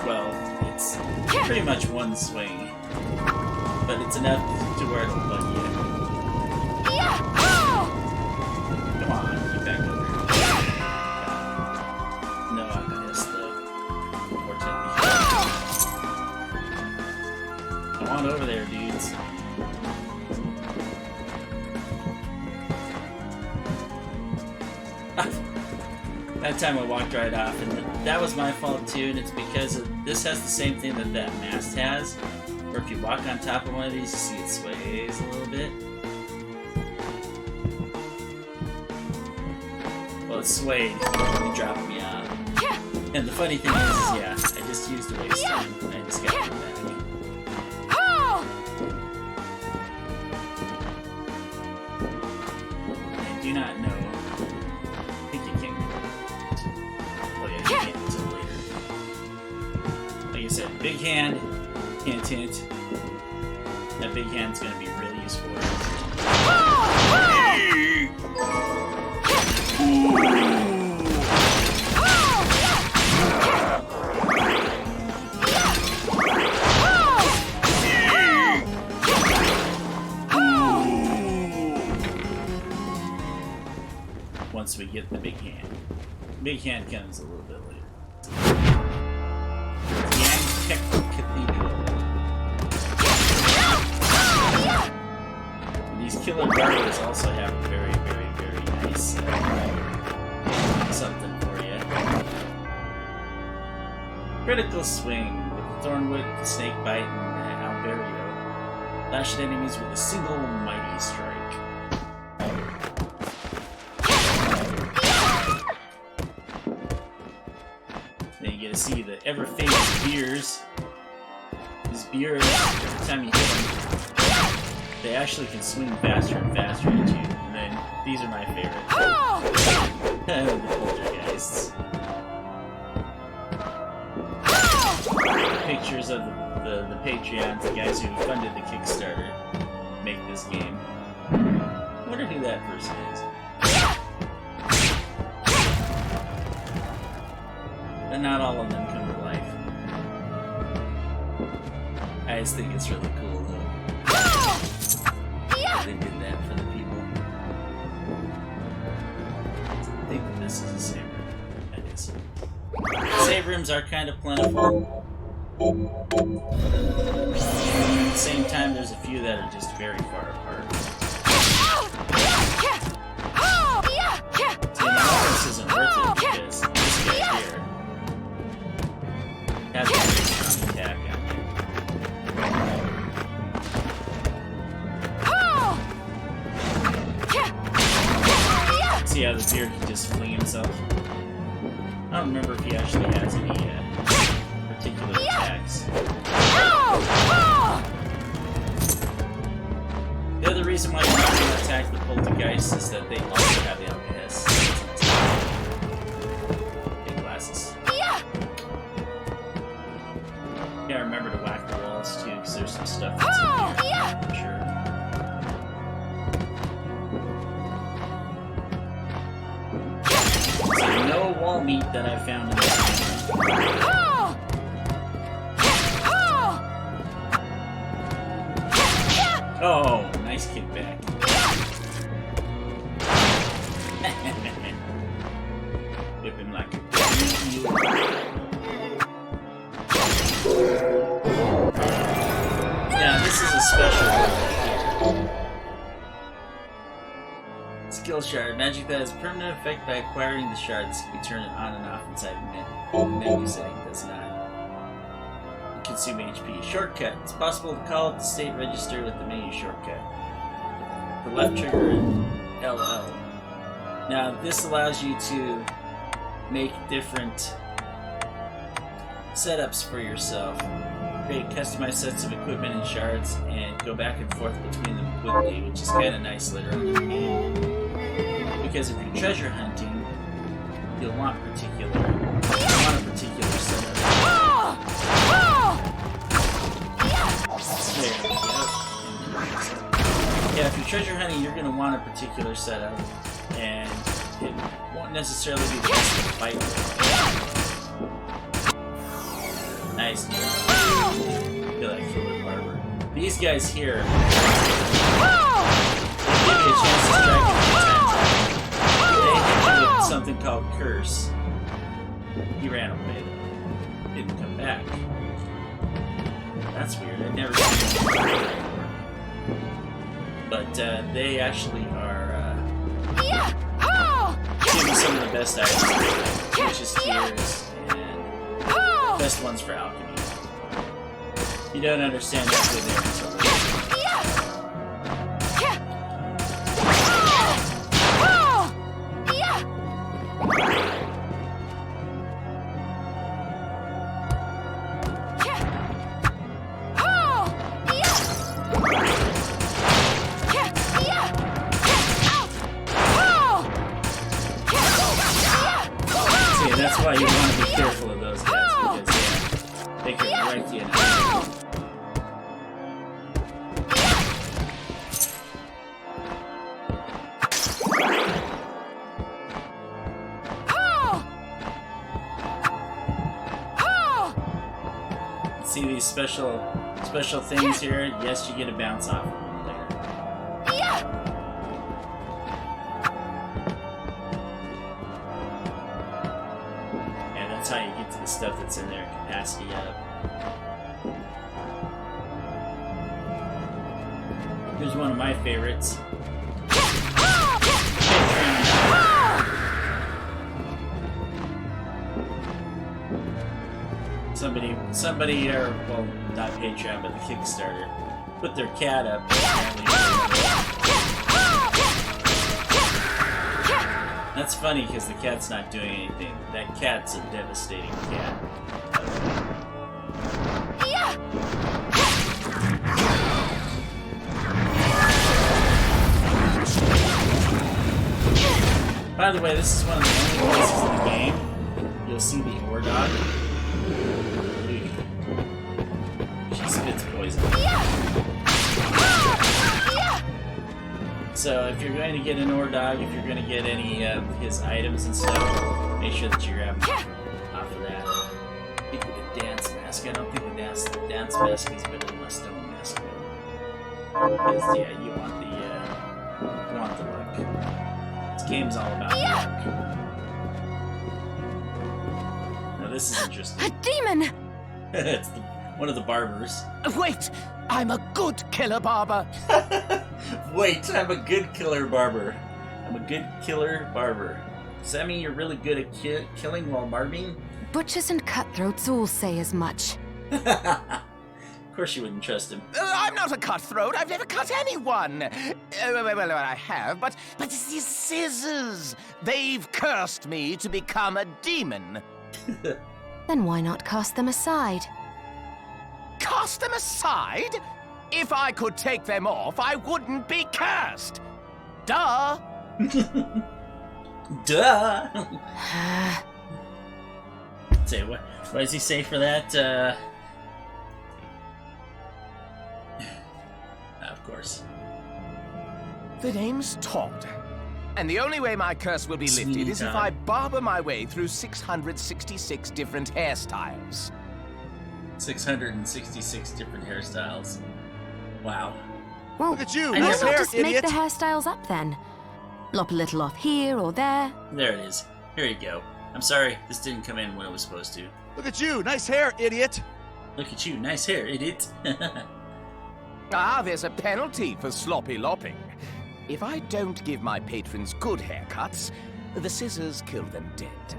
Well, it's pretty much one swing. But it's enough to where it'll bug you. Come on, get back over here. No, I missed the portent. Come on over there, dudes. That time I walked right off, and that was my fault too, and it's because this has the same thing that mast has, where if you walk on top of one of these, you see it sways a little bit. Well, it swayed when you dropped me off. And the funny thing is, yeah, I just used the waystone, and I just got it back. I do not know. I think you can. Oh yeah, you can't until later. Like I said, big hand, hint hint. That big hand's gonna be really useful. get the big hand. Big hand comes a little bit later. Cathedral. These killer barbers also have a very, very, very nice something for you. Critical swing with Thornwood, Snakebite, and Alberio. Lash at enemies with a single mighty strike. Then you get to see the ever-famous beers. These beers, every time you hit them, they actually can swing faster and faster at you. And then, these are my favorite. The poltergeists. Pictures of the Patreons, the guys who funded the Kickstarter, make this game. I wonder who that person is. But not all of them come to life. I just think it's really cool, though. They did that for the people. I think that this is a save room. That is. Save rooms are kind of plentiful. At the same time, there's a few that are just very far apart. See, now this isn't worth it because this guy here has a very strong attack on you. See how the deer can just fling himself? I don't remember if he actually has any particular attacks. The other reason why you're not going to attack the poltergeist is that they also have the alchemist. Big glasses. Yeah, remember to whack the walls too, because there's some stuff that's in here. For sure. So no wall meat that I found in this game. Oh, nice kickback. Whip him like a Now, this is a special one. Skill shard. Magic that has permanent effect by acquiring the shard. This can be turned on and off inside the menu setting. Does not consume HP. Shortcut. It's possible to call up the state register with the menu shortcut. The left trigger and LL. Now, this allows you to make different setups for yourself. Create customized sets of equipment and shards and go back and forth between them quickly, which is kind of nice later on in the game. Because if you're treasure hunting, you'll want a particular setup. There we go. Yeah, if you're treasure hunting, you're going to want a particular setup, and it won't necessarily be the best to fight with. Nice, dude. Feel like killer barber. These guys here, they give you a chance to strike a few times. They hit you with something called curse. He ran away. Didn't come back. That's weird. I've never seen them before. But they actually are give you some of the best items, precious tears, and best ones for alchemy. You don't understand what's good there until later. See, that's why you want to be careful of those guys, because they can wreck you. See these special things here? Yes, you get a bounce off of them later. stuff that's in there. Capacity up. Here's one of my favorites. Somebody, or well, not Patreon, but the Kickstarter, put their cat up. That's funny because the cat's not doing anything. That cat's a devastating cat. By the way, this is one of the only places in the game you'll see the ore dog. She spits poison. So if you're going to get an ore dog, if you're going to get any of his items and stuff, make sure that you grab him off of that. I think with the dance mask, I don't think the dance mask is better than my stone mask. Because yeah, you want the luck. This game's all about luck. Now this is interesting. A demon! It's one of the barbers. Wait! I'm a good killer barber! Wait, I'm a good killer barber. I'm a good killer barber. Does that mean you're really good at killing while barbing? Butchers and cutthroats all say as much. Of course you wouldn't trust him. I'm not a cutthroat. I've never cut anyone. Well, I have, but these scissors. They've cursed me to become a demon. Then why not cast them aside? Cast them aside? If I could take them off, I wouldn't be cursed. Duh. Duh. Say what does he say for that? Of course. The name's Todd. And the only way my curse will be lifted is if I barber my way through 666 different hairstyles. 666 different hairstyles. Wow. Well, look at you, why nice not hair, just idiot. make the hairstyles up then? Lop a little off here or there. There it is. Here you go. I'm sorry, this didn't come in when it was supposed to. Look at you, nice hair, idiot. Look at you, nice hair, idiot. Ah, there's a penalty for sloppy lopping. If I don't give my patrons good haircuts, the scissors kill them dead.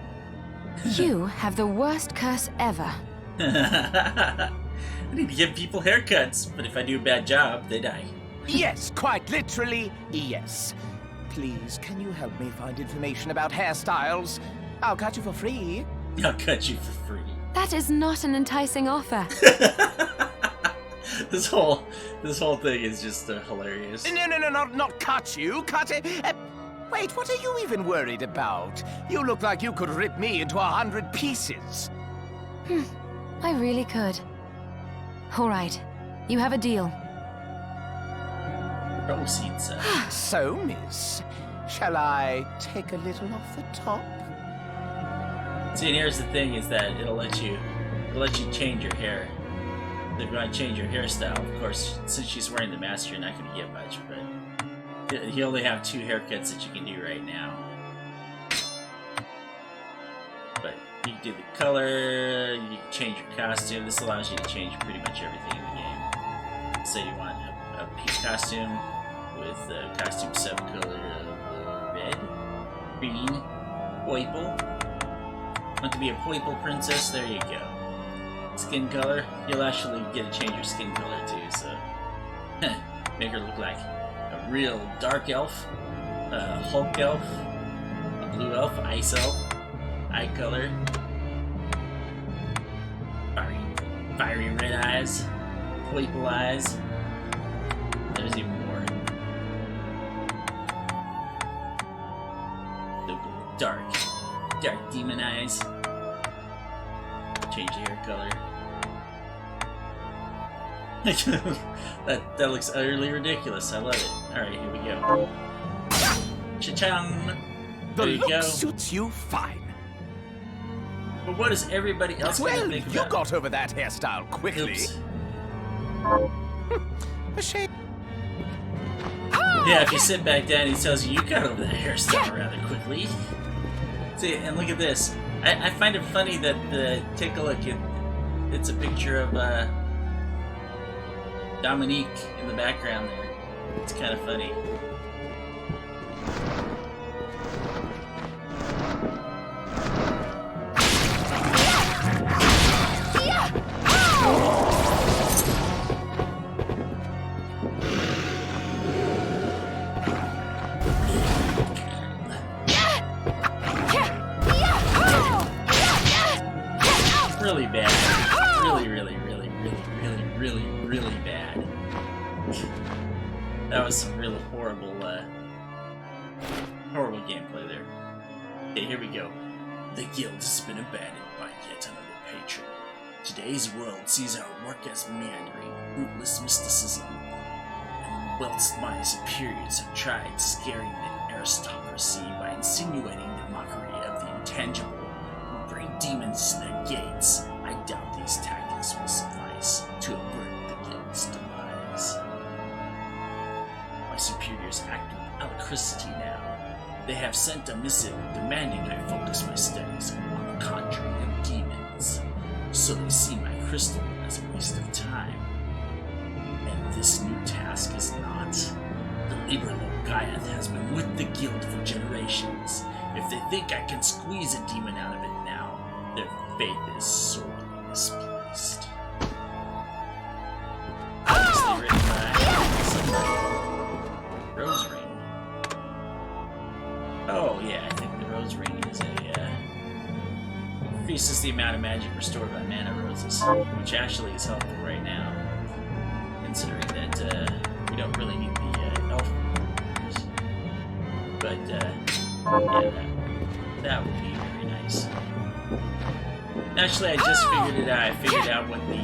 You have the worst curse ever. I need to give people haircuts, but if I do a bad job, they die. Yes, quite literally, yes. Please, can you help me find information about hairstyles? I'll cut you for free. I'll cut you for free. That is not an enticing offer. This whole thing is just hilarious. No, not cut you, cut it. Wait, what are you even worried about? You look like you could rip me into 100 pieces. I really could. All right, you have a deal. Proceed, sir. So, miss, shall I take a little off the top? See, and here's the thing: is that it'll let you change your hair. If you want to change your hairstyle, of course, since she's wearing the mask, you're not going to get much. But you only have 2 haircuts that you can do right now. But you can do the color, you can change your costume. This allows you to change pretty much everything in the game. Say you want a pink costume with a costume subcolor of red, green, purple. Want to be a purple princess? There you go. Skin color, you'll actually get to change your skin color too, so make her look like a real dark elf, a Hulk elf, a blue elf, ice elf, eye color, fiery red eyes, purple eyes. There's even more. Dark demon eyes. Change your hair color. that looks utterly ridiculous. I love it. Alright, here we go. Cha-chang! There The you look go. suits you fine. But what does everybody else Well, think you about? got over that hairstyle quickly. Oops. A shame. Yeah, if you sit back down, he tells you got over that hairstyle rather quickly. See, and look at this. I find it funny that take a look, it's a picture of Dominique in the background there. It's kind of funny. Really bad. Really bad. That was some really horrible gameplay there. Okay, here we go. The guild has been abandoned by yet another patron. Today's world sees our work as meandering, rootless mysticism. And whilst my superiors have tried scaring the aristocracy by insinuating the mockery of the intangible who bring demons to their gates, I doubt these tactics will suffice to avert the guild's demise. My superiors act with alacrity now. They have sent a missive demanding I focus my studies on the conjuring of demons, so they see my crystal as a waste of time. And this new task is not. The Libra Lord Gaiath has been with the guild for generations. If they think I can squeeze a demon out of it now, their faith is sorely misplaced. Obviously written by somebody. Rose Ring. Oh yeah, I think the Rose Ring is a increases the amount of magic restored by mana roses, which actually is helpful right now, considering that we don't really need the elf rings. But yeah, that would be very nice. Actually, I just figured it out. I figured out what the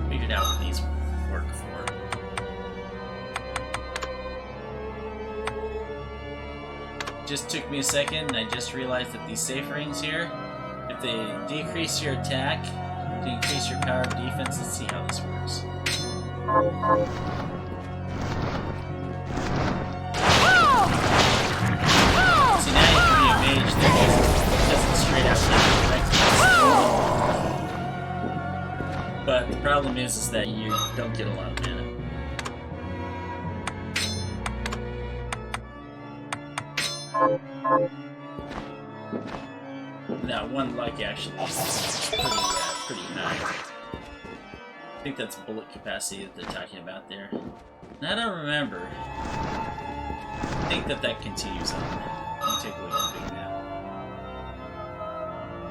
figured out what these work for. Just took me a second, and I just realized that these safe rings here, if they decrease your attack to increase your power of defense, let's see how this works. See, now you can be a mage that doesn't straight out direct. But the problem is that you don't get a lot of mana. Now, one luck actually is pretty high. I think that's bullet capacity that they're talking about there. And I don't remember. I think that continues on. Let me take a look at the big map.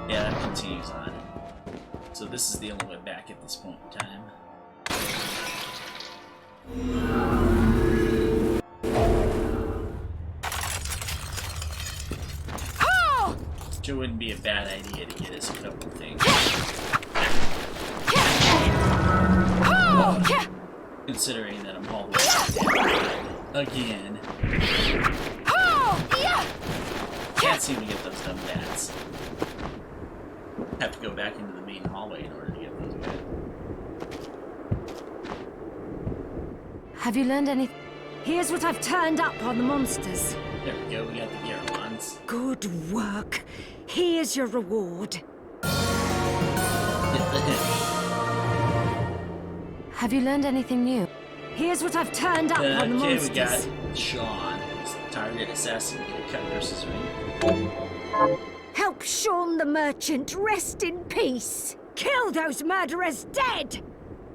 Yeah, that continues on. So this is the only way back at this point in time. Which it wouldn't be a bad idea to get us a couple of things. Considering that I'm all the way again. Can't seem to get those dumb bats. Have to go back into the main hallway in order to get those bats. Have you learned anything? Here's what I've turned up on the monsters. There we go, we got the Garrowans. Good work. Here's your reward. Have you learned anything new? Here's what I've turned up on the monsters. Okay, we got Sean, who's the target assassin, get a cut versus ring. Help Sean the merchant rest in peace. Kill those murderers dead.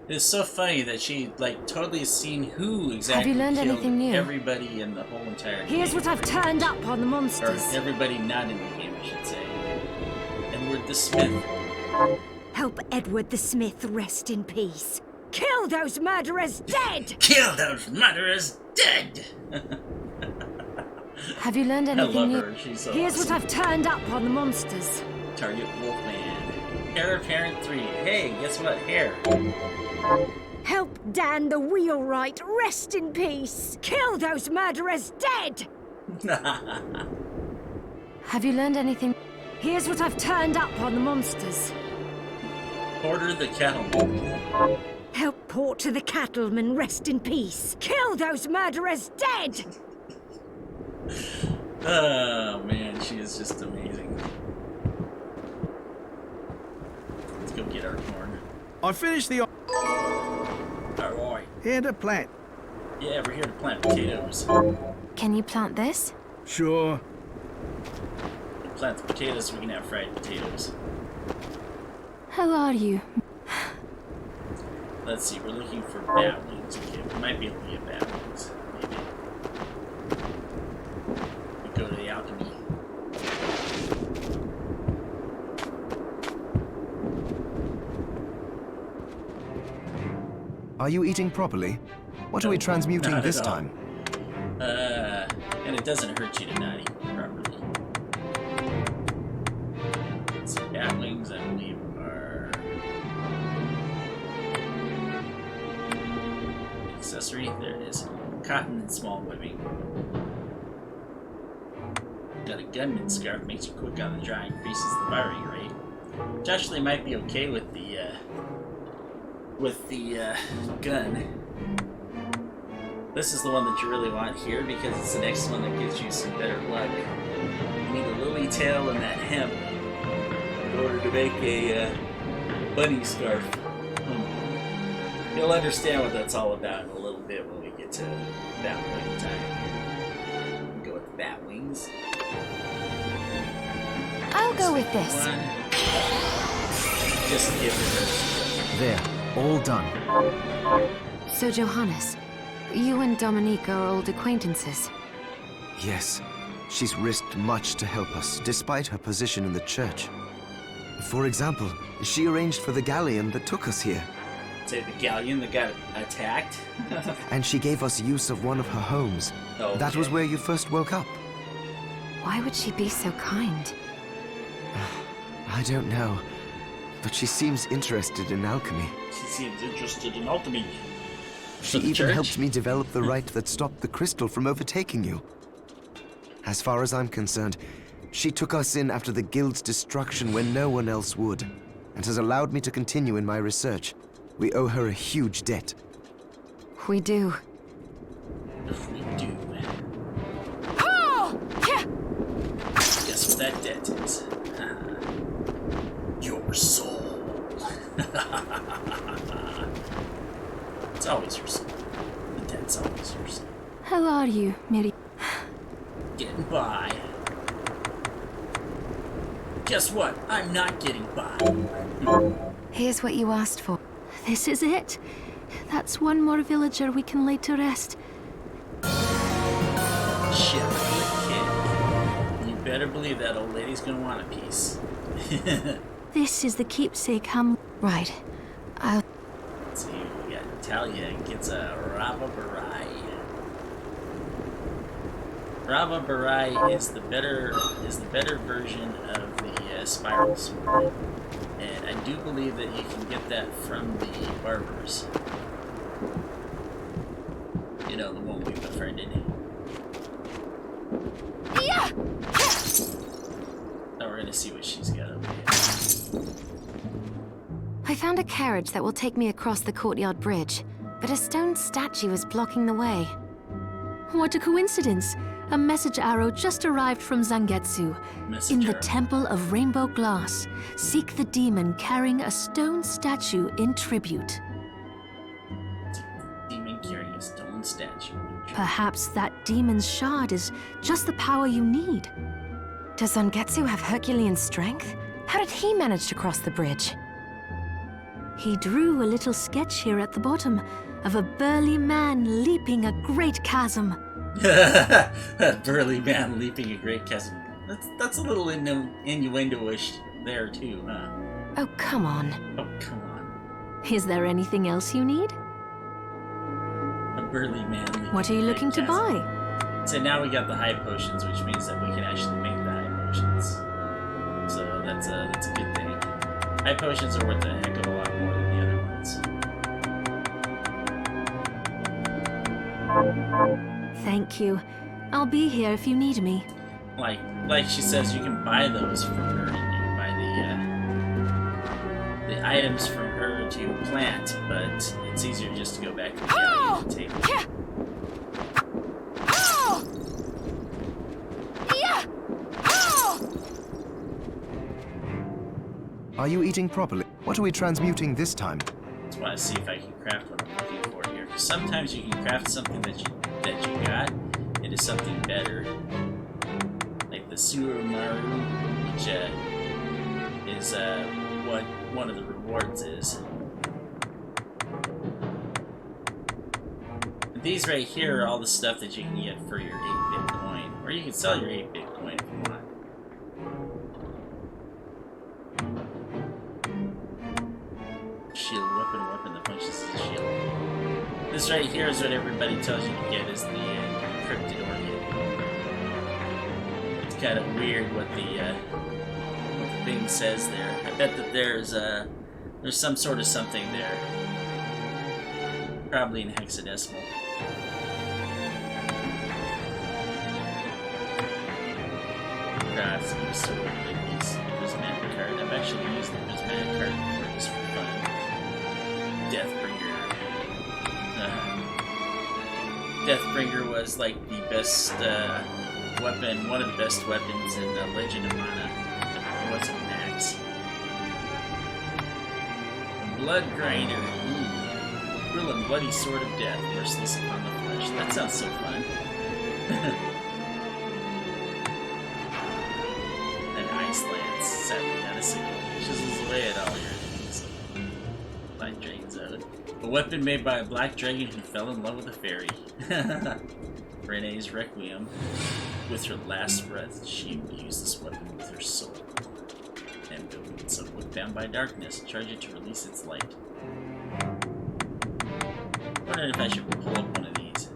It's so funny that she, like, totally has seen who exactly killed everybody in the whole entire game. Here's what I've turned up on the monsters. Or everybody not in the game, I should say. Edward the Smith. Help Edward the Smith rest in peace. Kill those murderers dead! Kill those murderers dead! Have you learned anything new? She's so Here's awesome. what I've turned up on the monsters. Target Wolfman. Hair of Parent 3. Hey, guess what? Hair. Help Dan the Wheelwright rest in peace. Kill those murderers dead! Have you learned anything? Here's what I've turned up on the monsters. Porter the Cattleman. Help Porter the Cattleman rest in peace. Kill those murderers dead! Oh man, she is just amazing. Let's go get our corn. I finished the... Alright. Here to plant. Yeah, we're here to plant potatoes. Can you plant this? Sure. We plant the potatoes so we can have fried potatoes. How are you? Let's see, we're looking for bat wings. Okay, we might be able to get bat wings. Maybe. We go to the alchemy. Are you eating properly? What are we transmuting Not this at all. time? And it doesn't hurt you to not eat properly. Let's see, bat wings, I believe, are... accessory, there it is. Cotton and small webbing. Got a gunman scarf, makes you quick on the draw, increases the firing rate. Which actually might be okay with the gun. This is the one that you really want here because it's the next one that gives you some better luck. You need a lily tail and that hemp in order to make a bunny scarf. You'll understand what that's all about in a little bit when we get to bat wing time. We'll go with the bat wings. I'll go with this. One. Just give her. There, all done. So, Johannes, you and Dominique are old acquaintances. Yes, she's risked much to help us, despite her position in the church. For example, she arranged for the galleon that took us here. Say the galleon that got attacked. And she gave us use of one of her homes. Oh, That was where you first woke up. Why would she be so kind? I don't know, but she seems interested in alchemy. She seems interested in alchemy. She even helped me develop the rite that stopped the crystal from overtaking you. As far as I'm concerned, she took us in after the guild's destruction when no one else would, and has allowed me to continue in my research. We owe her a huge debt. We do. We do. Oh! Yeah. Guess what that debt is? Your soul. It's always your soul. The debt's always your soul. How are you, Mary? Getting by. Guess what? I'm not getting by. Here's what you asked for. This is it. That's one more villager we can lay to rest. Shit, kid. You better believe that old lady's gonna want a piece. This is the keepsake hamlet. Right. I'll... Let's see, we got Talia gets a Rava Barai. Rava Barai is the better version of the spiral sword. And I do believe that you can get that from the barbers. You know, the one we befriended. Yeah! Now we're gonna see what she's got over here. I found a carriage that will take me across the courtyard bridge, but a stone statue is blocking the way. What a coincidence! A message arrow just arrived from Zangetsu. In the Temple of Rainbow Glass, seek the demon carrying a stone statue in tribute. Demon carrying a stone statue. Perhaps that demon's shard is just the power you need. Does Zangetsu have Herculean strength? How did he manage to cross the bridge? He drew a little sketch here at the bottom of a burly man leaping a great chasm. That burly man leaping a great chasm. That's a little innuendo-ish there too, huh? Oh, come on. Oh, come on. Is there anything else you need? A burly man leaping What are you a great looking to chasm. buy? So now we got the high potions, which means that we can actually make the high potions. So that's a good thing. High potions are worth a heck of a lot more than the other ones. Thank you. I'll be here if you need me. Like she says, you can buy those from her, and you can buy the items from her to plant, but it's easier just to go back to the galleon and take them. Are you eating properly? What are we transmuting this time? Just want to see if I can craft what I'm looking for here. 'Cause sometimes you can craft something that you got into something better. Like the Surumaru, which is what one of the rewards is. And these right here are all the stuff that you can get for your 8-bit coin. Or you can sell your 8-bit coin if you want. Shield, weapon that punches the shield. This right here is what everybody tells you to get is the encrypted orchid. It's kind of weird what the thing says there. I bet that there's some sort of something there. Probably in hexadecimal. Crafts, new sword, use the prismatic card. I've actually used the prismatic card before just for fun. Deathbringer was like the best weapon, one of the best weapons in Legend of Mana. It wasn't max. Blood Grinder. Ooh. Cruel and bloody sword of death, merciless upon the flesh. That sounds so fun. An ice lance, sadly not a single. Chisels away at all your enemies. Black Dragon's Ode. A weapon made by a black dragon who fell in love with a fairy. Renee's Requiem. With her last breath, she imbues this weapon with her soul. And builds a wood bound by darkness, charge it to release its light. Wondering if I should pull up one of these.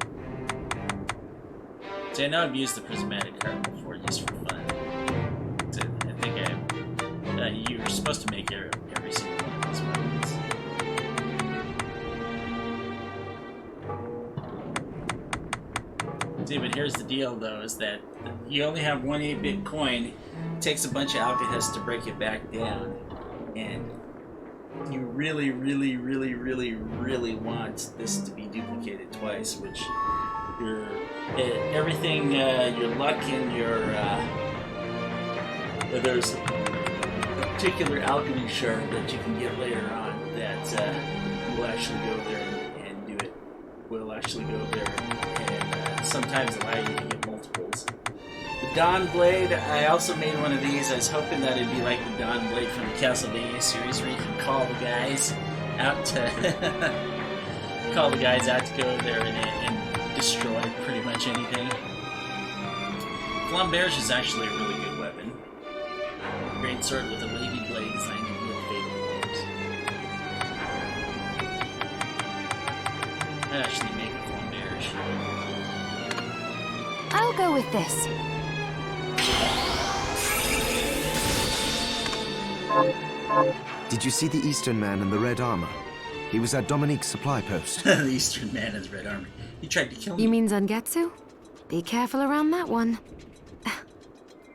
See, I know I've used the prismatic card before just for fun. So I think you're supposed to make every single one of these weapons. See, but here's the deal though, is that you only have one 8-bit coin. It takes a bunch of alchemists to break it back down. And you really, really, really, really, really want this to be duplicated twice, which everything, your luck and your, there's a particular alchemy shard that you can get later on that will actually go there and do it. Will actually go there and sometimes allow you to get multiples. The Dawn Blade, I also made one of these. I was hoping that it'd be like the Dawn Blade from the Castlevania series, where you can call the guys out to go there and destroy pretty much anything. Flamberge is actually a really good weapon. Great sword with a wavy blade designed to deal fatal blows. I'd actually make a Flamberge. I'll go with this. Did you see the Eastern man in the red armor? He was at Dominique's supply post. The Eastern man in the red armor. He tried to kill me. You mean Zangetsu? Be careful around that one.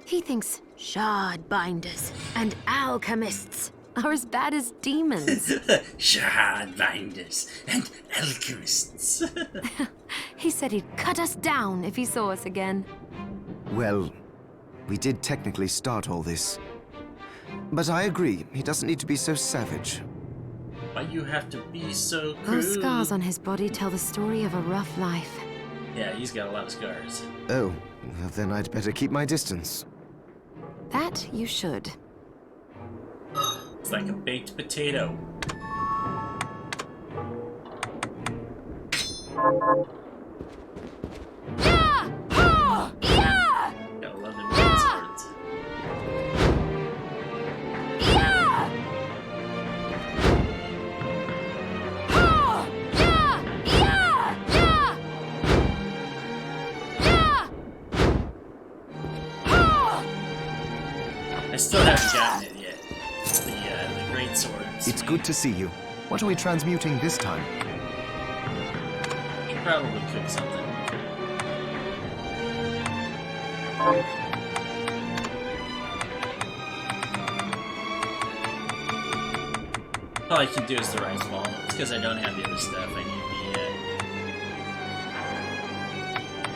He thinks shardbinders and alchemists are as bad as demons. Shardbinders and alchemists. He said he'd cut us down if he saw us again. Well, we did technically start all this. But I agree, he doesn't need to be so savage. Why you have to be so cruel? Those scars on his body tell the story of a rough life. Yeah, he's got a lot of scars. Oh, well, then I'd better keep my distance. That you should. It's like a baked potato. Yeah! Oh! Yeah! Gotta love them red swords. Yeah! Oh! Yeah! Yeah! Yeah! Yeah! Oh! I still haven't gotten it yet. The great sword. It's good to see you. What are we transmuting this time? Should probably cook something. All I can do is the rice ball. It's because I don't have the other stuff. I need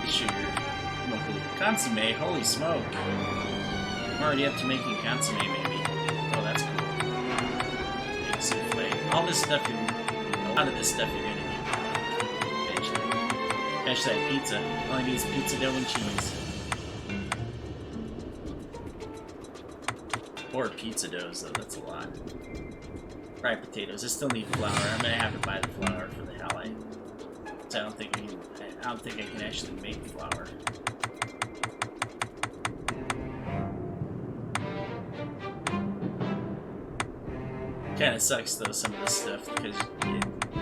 the sugar. Consomme, holy smoke. I'm already up to making consomme, maybe. Oh, that's cool. all this stuff, a lot of this stuff you're gonna need eventually. Especially that pizza. All I need is pizza dough and cheese. Or pizza doughs, though, that's a lot. Fried potatoes, I still need flour. I'm gonna have to buy the flour for the halide. So I don't think I can actually make flour. Kind of sucks though, some of this stuff, because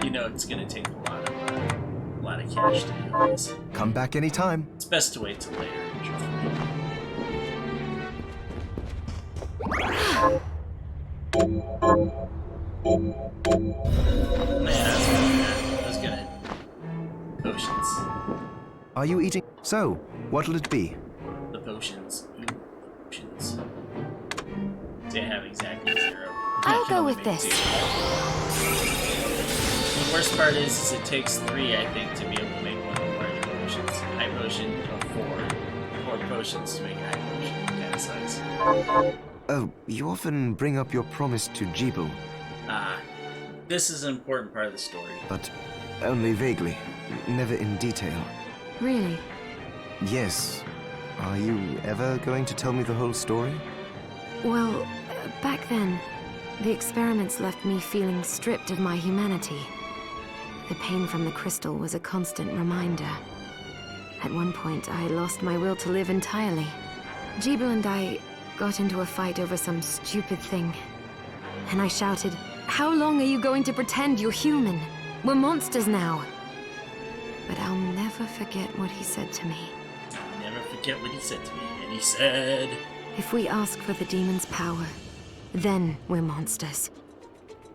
you know it's gonna take a lot of cash to do this. Come back anytime. It's best to wait till later. Man, I was gonna potions. Are you eating? So, what'll it be? The potions. Ooh, potions. They have exactly 0. I'll go with this. The worst part is it takes 3, I think, to be able to make one of the party potions. High potion of 4 potions to make a high potion. Kinda sucks. Oh, you often bring up your promise to Jibel. This is an important part of the story. But only vaguely, never in detail. Really? Yes. Are you ever going to tell me the whole story? Well, back then, the experiments left me feeling stripped of my humanity. The pain from the crystal was a constant reminder. At one point, I lost my will to live entirely. Jibel and I got into a fight over some stupid thing. And I shouted, "How long are you going to pretend you're human? We're monsters now." But I'll never forget what he said to me. Never forget what he said to me. And he said, If we ask for the demon's power, then we're monsters.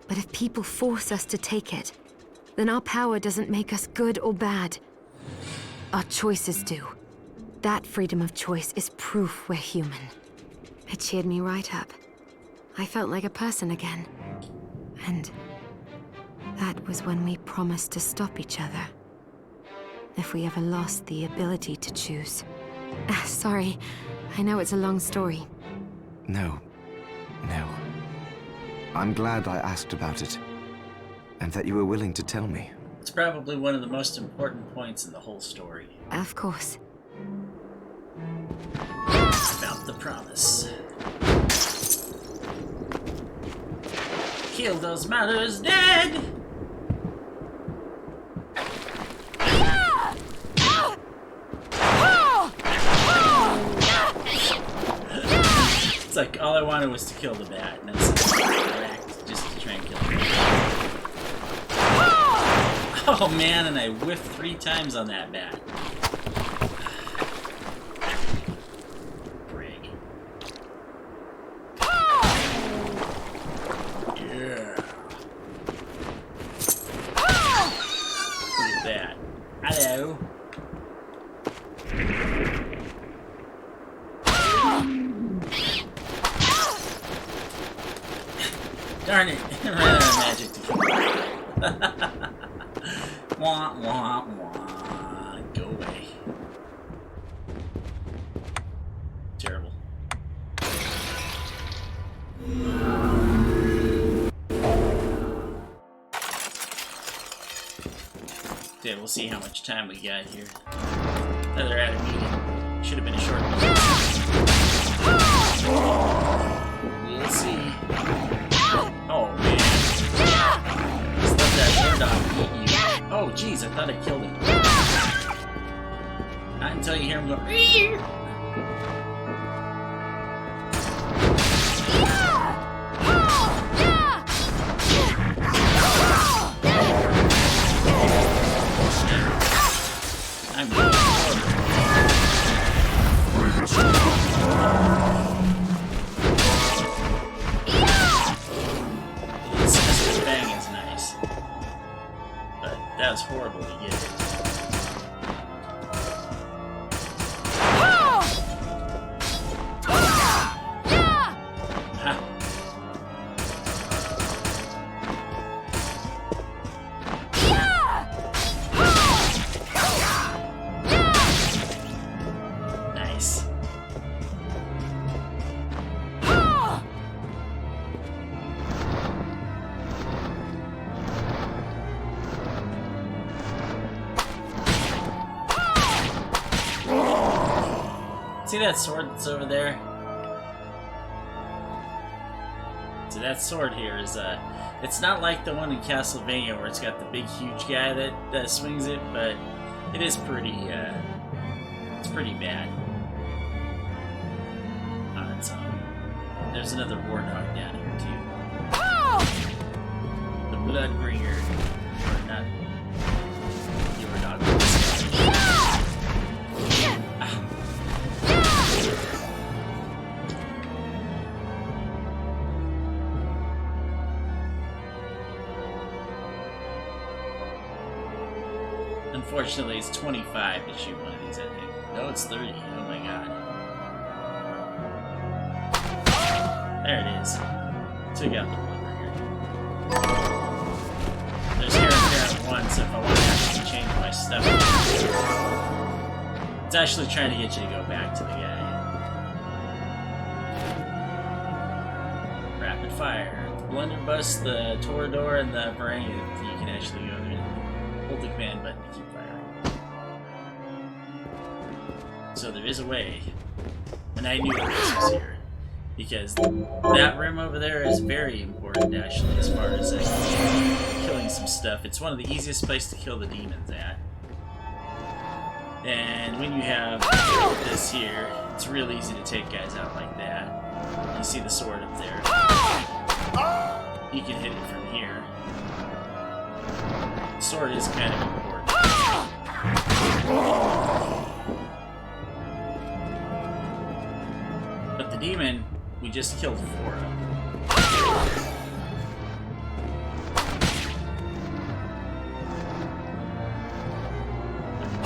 But if people force us to take it, then our power doesn't make us good or bad. Our choices do. That freedom of choice is proof we're human. It cheered me right up. I felt like a person again. And that was when we promised to stop each other. If we ever lost the ability to choose. Sorry, I know it's a long story. No. I'm glad I asked about it. And that you were willing to tell me. it's probably one of the most important points in the whole story. Of course. About the promise. Kill those mothers dead! It's like all I wanted was to kill the bat, and that's whacked just to try and kill the bat. Oh man, and I whiffed 3 times on that bat. Brig. Yeah. Look at that. Hello. Darn it! I ran out of magic to kill it. Wah, wah, wah. Go away. Terrible. Okay, we'll see how much time we got here. Another at a meeting. Should have been a short meeting. We'll see. Oh man. Just let that bird dog eat you. Oh jeez, I thought I killed him. Not until you hear him go. I'm horrible. Bang is nice, but that was horrible to get it. Nice. See that sword that's over there? So that sword here is, it's not like the one in Castlevania where it's got the big, huge guy that swings it, but it is pretty, it's pretty bad on its own. There's another war dog down here, too. The Bloodbringer. Or not. The war dog. Unfortunately, it's 25 to shoot one of these, I think. No, it's 30. Oh my god. There it is. Took out the Bloodbringer. There's here and there at once if I want to actually change my stuff. It's actually trying to get you to go back to the guy. Rapid fire. The blunderbuss, the Torador, and the Varangian. You can actually go there and hold the command button to keep firing. So there is a way. And I knew the race was here. Because that room over there is very important, actually, as far as killing some stuff. It's one of the easiest places to kill the demons at. And when you have this here, it's real easy to take guys out like that. You see the sword up there. You can hit it from here. The sword is kind of important. But the demon, we just killed 4 of them.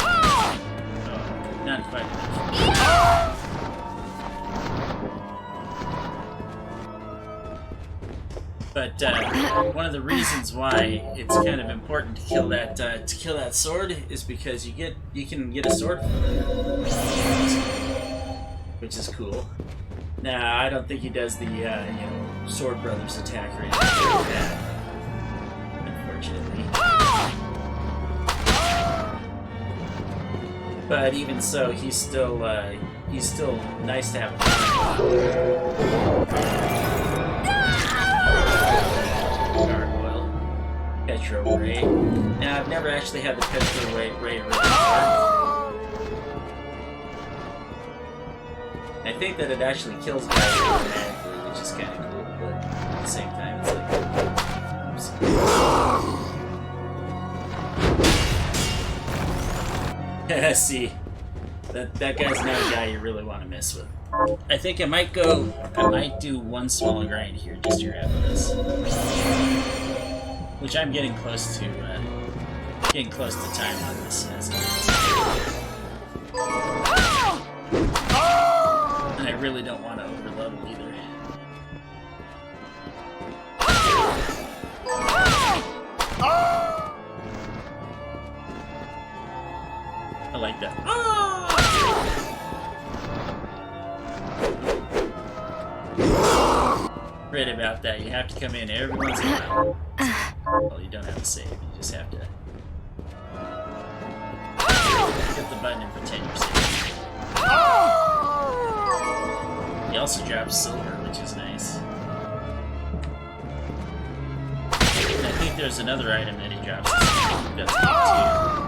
Oh, not quite enough. But one of the reasons why it's kind of important to kill that sword is because you can get a sword from it, which is cool. Nah, I don't think he does the, Sword Brothers attack or anything like that. Unfortunately. But even so, he's still nice to have. Gargoyle. Petro Ray. Now, I've never actually had the Petro Ray really work. I think that it actually kills guys automatically, which is kind of cool, but at the same time, it's like... Oops. See, that guy's not a guy you really want to mess with. I think I might do one small grind here just to grab this. Which I'm getting close to time on this. I really don't want to overlevel either. I like that. Right about that. You have to come in every once in a while. Well, you don't have to save. You just have to hit the button and pretend you're saving. He also drops silver, which is nice. And I think there's another item that he drops that's good too.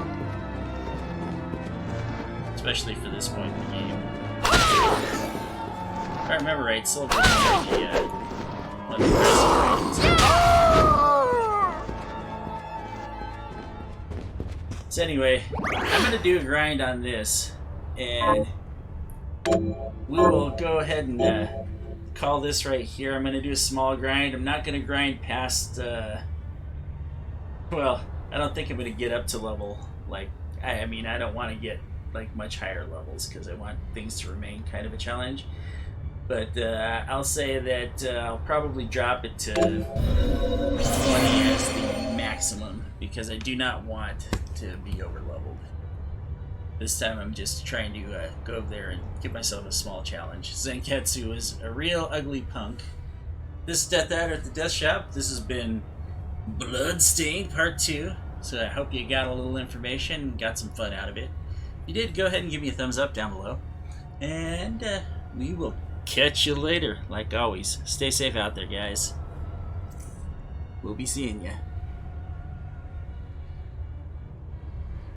Especially for this point in the game. If I remember right, silver is one of the aggressive items. So anyway, I'm going to do a grind on this, and we will go ahead and call this right here. I'm going to do a small grind. I'm not going to grind past, well, I don't think I'm going to get up to level, like, I mean, I don't want to get, like, much higher levels, because I want things to remain kind of a challenge. But I'll say that I'll probably drop it to 20 as the maximum, because I do not want to be over leveled. This time I'm just trying to go over there and give myself a small challenge. Zenketsu is a real ugly punk. This is dethaddr at the Death Shop. This has been Bloodstained Part 2. So I hope you got a little information and got some fun out of it. If you did, go ahead and give me a thumbs up down below. And we will catch you later. Like always, stay safe out there, guys. We'll be seeing you.